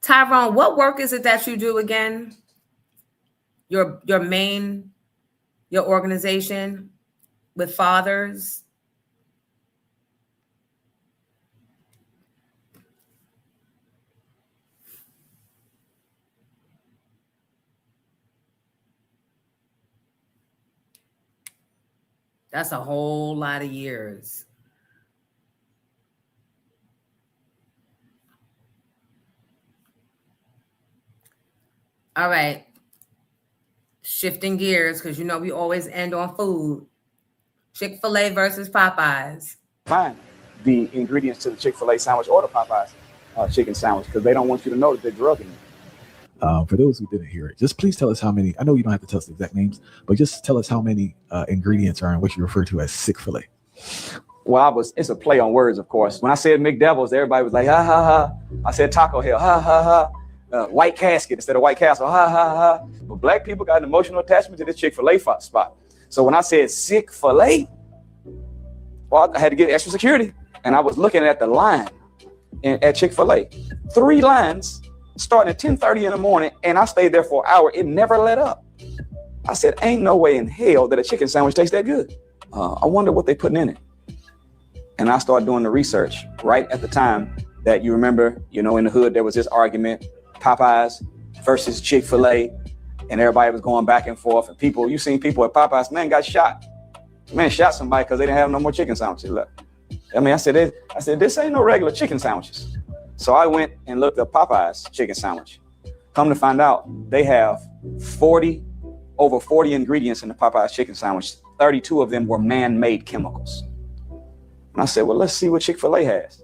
B: Tyrone, what work is it that you do again? Your organization with fathers? That's a whole lot of years. All right. Shifting gears, because you know we always end on food. Chick-fil-A versus Popeyes.
N: Find the ingredients to the Chick-fil-A sandwich or the Popeyes chicken sandwich, because they don't want you to know that they're drugging you.
O: For those who didn't hear it, just please tell us how many. I know you don't have to tell us the exact names, but just tell us how many ingredients are in what you refer to as Chick-fil-A.
N: Well, it's a play on words, of course. When I said McDevils, everybody was like, ha, ha, ha. I said Taco Hell, ha, ha, ha. White Casket instead of White Castle, ha, ha, ha. But black people got an emotional attachment to this Chick-fil-A spot. So when I said Chick-fil-A, well, I had to get extra security. And I was looking at the line at Chick-fil-A. 3 lines starting at 10:30 in the morning, and I stayed there for an hour. It never let up. I said, ain't no way in hell that a chicken sandwich tastes that good. I wonder what they putting in it. And I started doing the research right at the time that you remember, you know, in the hood, there was this argument, Popeyes versus Chick-fil-A, and everybody was going back and forth. And people, you seen people at Popeyes, man, got shot. Man shot somebody because they didn't have no more chicken sandwiches left. I mean, I said, this ain't no regular chicken sandwiches. So I went and looked up Popeyes chicken sandwich. Come to find out, they have over 40 ingredients in the Popeyes chicken sandwich. 32 of them were man-made chemicals. And I said, well, let's see what Chick-fil-A has.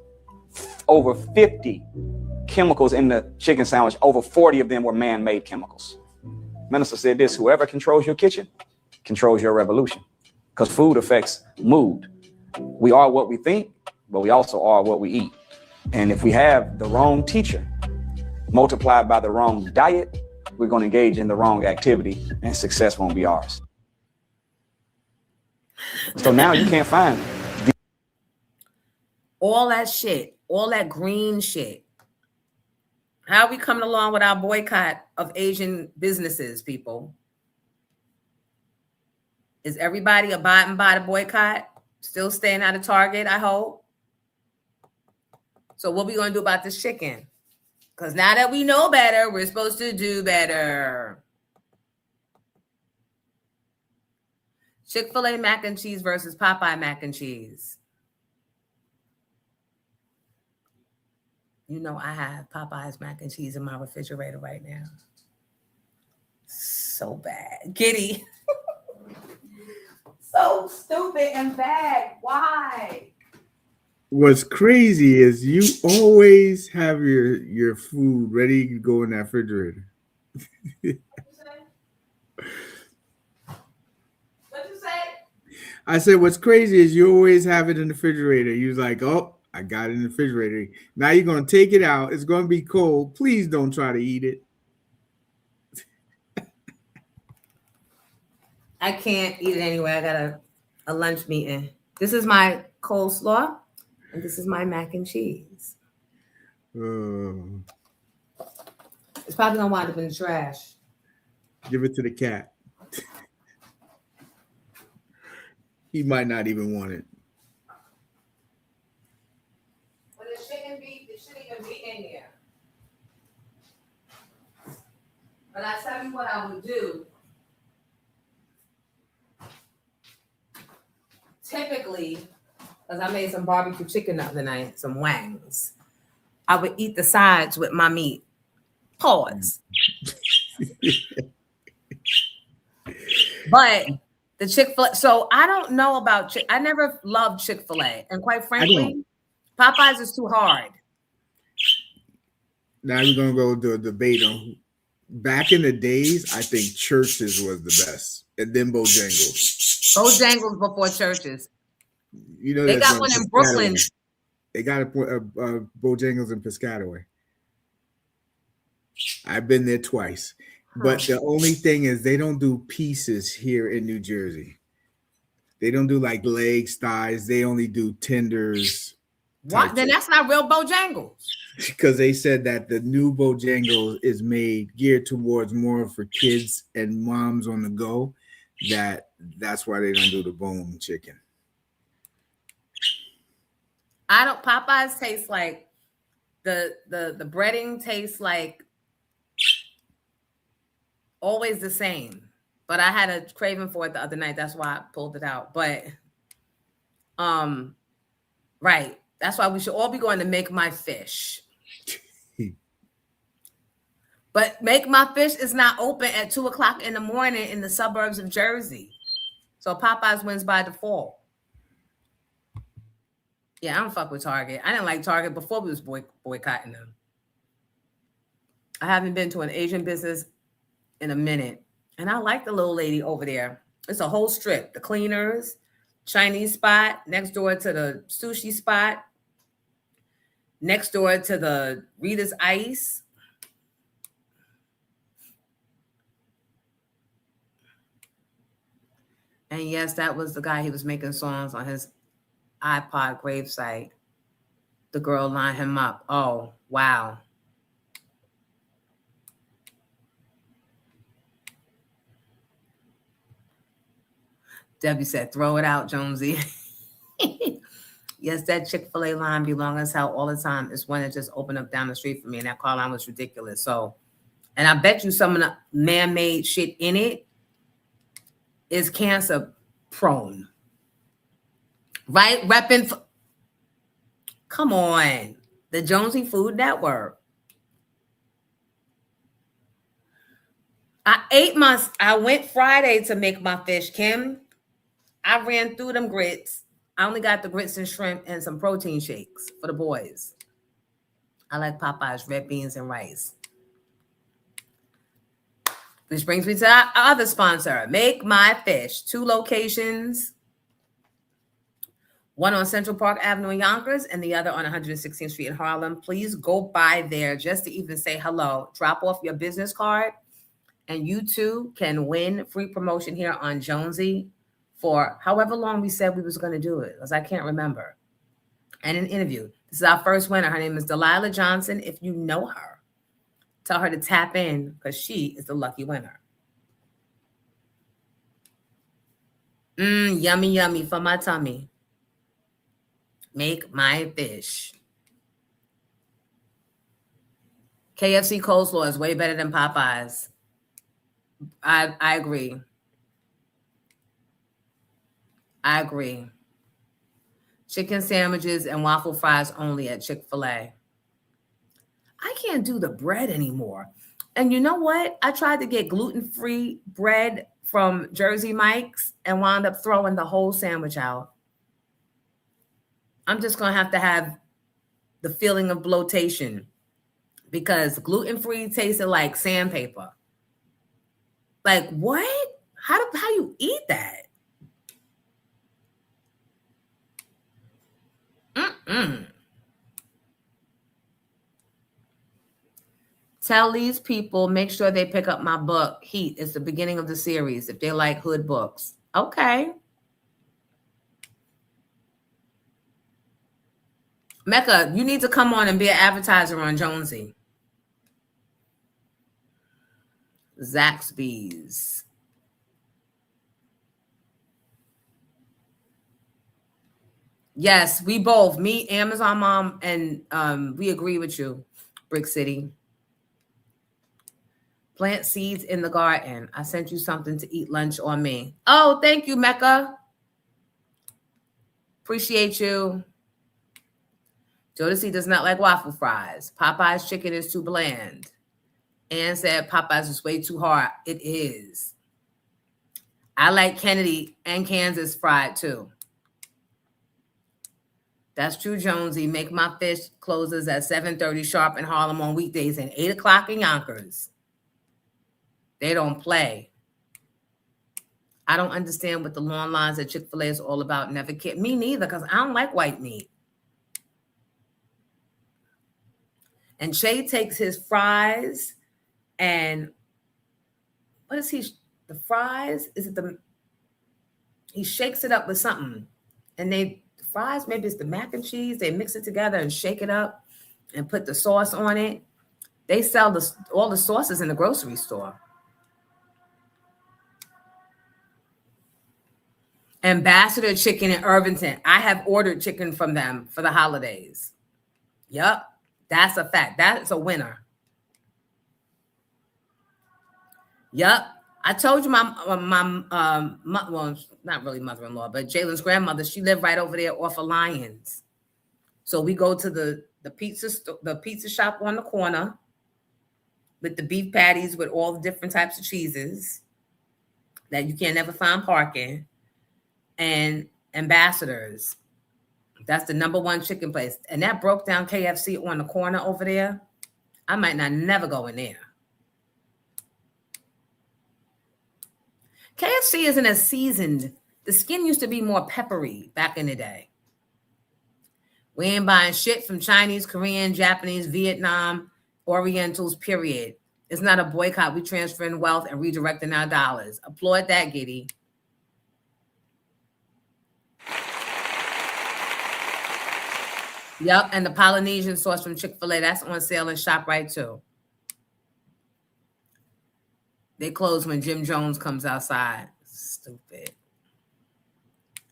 N: Over 50 chemicals in the chicken sandwich. Over 40 of them were man-made chemicals. Minister said this, whoever controls your kitchen controls your revolution, because food affects mood. We are what we think, but we also are what we eat. And if we have the wrong teacher multiplied by the wrong diet, we're going to engage in the wrong activity and success won't be ours. So now you can't find
B: all that shit, all that green shit. How are we coming along with our boycott of Asian businesses, people? Is everybody abiding by the boycott? Still staying out of Target, I hope. So what we going to do about this chicken? Because now that we know better, we're supposed to do better. Chick-fil-A mac and cheese versus Popeye mac and cheese. You know I have Popeye's mac and cheese in my refrigerator right now. So bad. Giddy. So stupid and bad. Why?
L: What's crazy is you always have your food ready to go in that refrigerator.
B: What'd you say?
L: I said, what's crazy is you always have it in the refrigerator. You're like, oh, I got it in the refrigerator. Now you're going to take it out. It's going to be cold. Please don't try to eat it.
B: I can't eat it anyway. I got a lunch meeting. This is my coleslaw, and this is my mac and cheese. It's probably gonna wind up in the trash.
L: Give it to the cat. He might not even want it.
B: Well, it shouldn't even be in here. But I tell you what I would do. Typically, because I made some barbecue chicken the other night, some wangs, I would eat the sides with my meat. Pause. But the Chick-fil-A, so I don't know about I never loved Chick-fil-A. And quite frankly, Popeyes is too hard.
L: Now we're gonna go to a debate on back in the days, I think Church's was the best. And then Bojangles.
B: Bojangles before Church's.
L: You know,
B: they got one in Brooklyn.
L: They got a Bojangles in Piscataway. I've been there twice. But the only thing is they don't do pieces here in New Jersey. They don't do like legs, thighs. They only do tenders.
B: What? Then that's not real Bojangles.
L: Because they said that the new Bojangles is geared towards more for kids and moms on the go. That's why they don't do the bone chicken.
B: Popeyes tastes like the breading tastes like always the same. But I had a craving for it the other night. That's why I pulled it out. But right. That's why we should all be going to Make My Fish. But Make My Fish is not open at 2:00 in the morning in the suburbs of Jersey. So Popeyes wins by default. Yeah, I don't fuck with Target. I didn't like Target before we was boycotting them. I haven't been to an Asian business in a minute. And I like the little lady over there. It's a whole strip. The Cleaners, Chinese spot, next door to the sushi spot, next door to the Rita's Ice. And yes, that was the guy. He was making songs on his iPod gravesite. The girl lined him up. Oh, wow. Debbie said, throw it out, Jonesy. Yes, that Chick-fil-A line be long as hell all the time. It's one that just opened up down the street for me, and that car line was ridiculous. So, and I bet you some of the man-made shit in it is cancer prone. Right? Come on. The Jonesy Food Network. I went Friday to Make My Fish, Kim. I ran through them grits. I only got the grits and shrimp and some protein shakes for the boys. I like Popeyes, red beans and rice. Which brings me to our other sponsor, Make My Fish. 2 locations. One on Central Park Avenue in Yonkers and the other on 116th Street in Harlem. Please go by there just to even say hello. Drop off your business card and you too can win free promotion here on Jonesy for however long we said we was going to do it, because I can't remember. And an interview. This is our first winner. Her name is Delilah Johnson. If you know her, tell her to tap in because she is the lucky winner. Yummy, yummy for my tummy. Make My Fish. KFC coleslaw is way better than Popeyes. I agree. I agree. Chicken sandwiches and waffle fries only at Chick-fil-A. I can't do the bread anymore. And you know what? I tried to get gluten-free bread from Jersey Mike's and wound up throwing the whole sandwich out. I'm just going to have the feeling of bloatation because gluten-free tasted like sandpaper. Like, what? How you eat that? Tell these people, make sure they pick up my book, Heat. It's the beginning of the series, if they like hood books. Okay. Mecca, you need to come on and be an advertiser on Jonesy. Zaxby's. Yes, we both, me, Amazon Mom, and we agree with you, Brick City. Plant seeds in the garden. I sent you something to eat lunch on me. Oh, thank you, Mecca. Appreciate you. Jodeci does not like waffle fries. Popeye's chicken is too bland. Ann said Popeye's is way too hard. It is. I like Kennedy and Kansas fried too. That's true, Jonesy. Make My Fish closes at 7:30 sharp in Harlem on weekdays and 8 o'clock in Yonkers. They don't play. I don't understand what the long lines at Chick-fil-A is all about. Never cared. Me neither, because I don't like white meat. And Shay takes his fries and what is he? The fries? Is it the? He shakes it up with something, and the fries, maybe it's the mac and cheese. They mix it together and shake it up, and put the sauce on it. They sell all the sauces in the grocery store. Ambassador Chicken in Irvington. I have ordered chicken from them for the holidays. Yep, that's a fact. That's a winner. Yep. I told you my well, not really mother-in-law, but Jalen's grandmother, she lived right over there off of Lyons. So we go to the pizza shop on the corner with the beef patties with all the different types of cheeses that you can't never find parking, and Ambassadors. That's the #1 chicken place. And that broke down KFC on the corner over there. I might not never go in there. KFC isn't as seasoned. The skin used to be more peppery back in the day. We ain't buying shit from Chinese, Korean, Japanese, Vietnam, Orientals, period. It's not a boycott. We transferring wealth and redirecting our dollars. Applaud that, Giddy. Yep, and the Polynesian sauce from Chick-fil-A, that's on sale in ShopRite too. They close when Jim Jones comes outside. Stupid.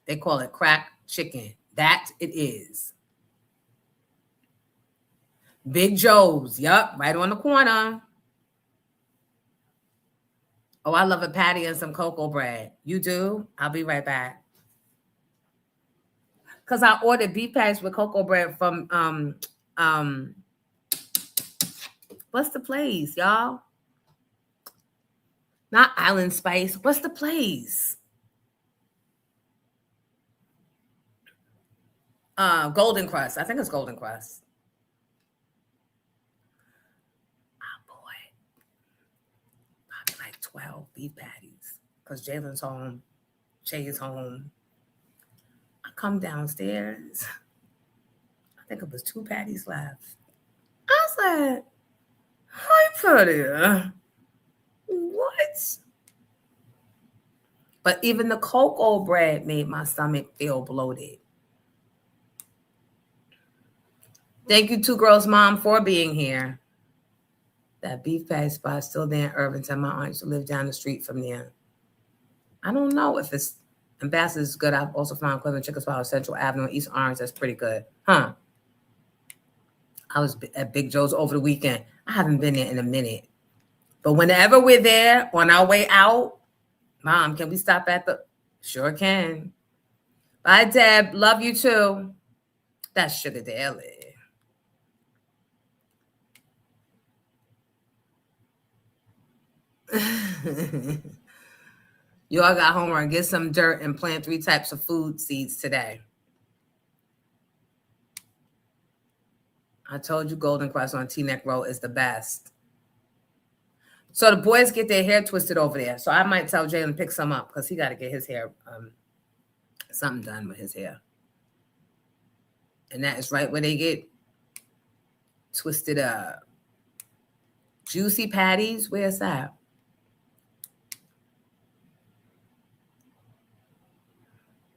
B: They call it crack chicken. That it is. Big Joe's. Yep, right on the corner. Oh, I love a patty and some cocoa bread. You do? I'll be right back. Because I ordered beef patties with cocoa bread from, what's the place, y'all? Not Island Spice. What's the place? Golden Crust. I think it's Golden Crust. Oh, boy. Probably like 12 beef patties. Because Jalen's home. Shay is home. I come downstairs. I think it was 2 patties left. I said, hi, Patty. What? But even the cocoa bread made my stomach feel bloated. Thank you, Two Girls Mom, for being here. That beef patty spot is still there in Irvington. My aunt used to live down the street from there. I don't know if it's Ambassador's is good. I've also found Cleveland Chicken Spot on Central Avenue in East Orange. That's pretty good. Huh? I was at Big Joe's over the weekend. I haven't been there in a minute. But whenever we're there on our way out, Mom, can we stop at the... Sure can. Bye, Deb. Love you too. That's Sugar Daily. You all got homework. Get some dirt and plant 3 types of food seeds today. I told you Golden Crust on T-Neck Road is the best. So the boys get their hair twisted over there. So I might tell Jalen to pick some up because he got to get his hair, something done with his hair. And that is right where they get twisted up. Juicy patties, where's that?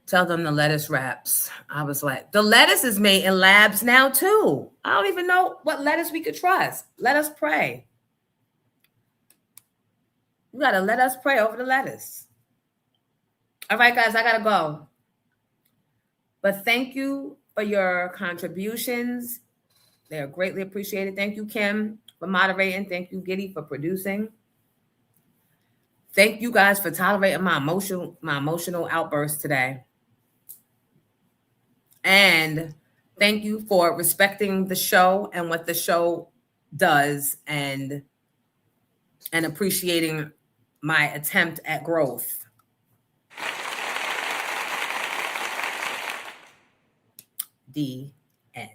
B: Tell them the lettuce wraps. I was like, the lettuce is made in labs now too. I don't even know what lettuce we could trust. Let us pray. You gotta let us pray over the lettuce. All right, guys, I gotta go. But thank you for your contributions. They are greatly appreciated. Thank you, Kim, for moderating. Thank you, Giddy, for producing. Thank you guys for tolerating my emotional outburst today. And thank you for respecting the show and what the show does and appreciating my attempt at growth. The end.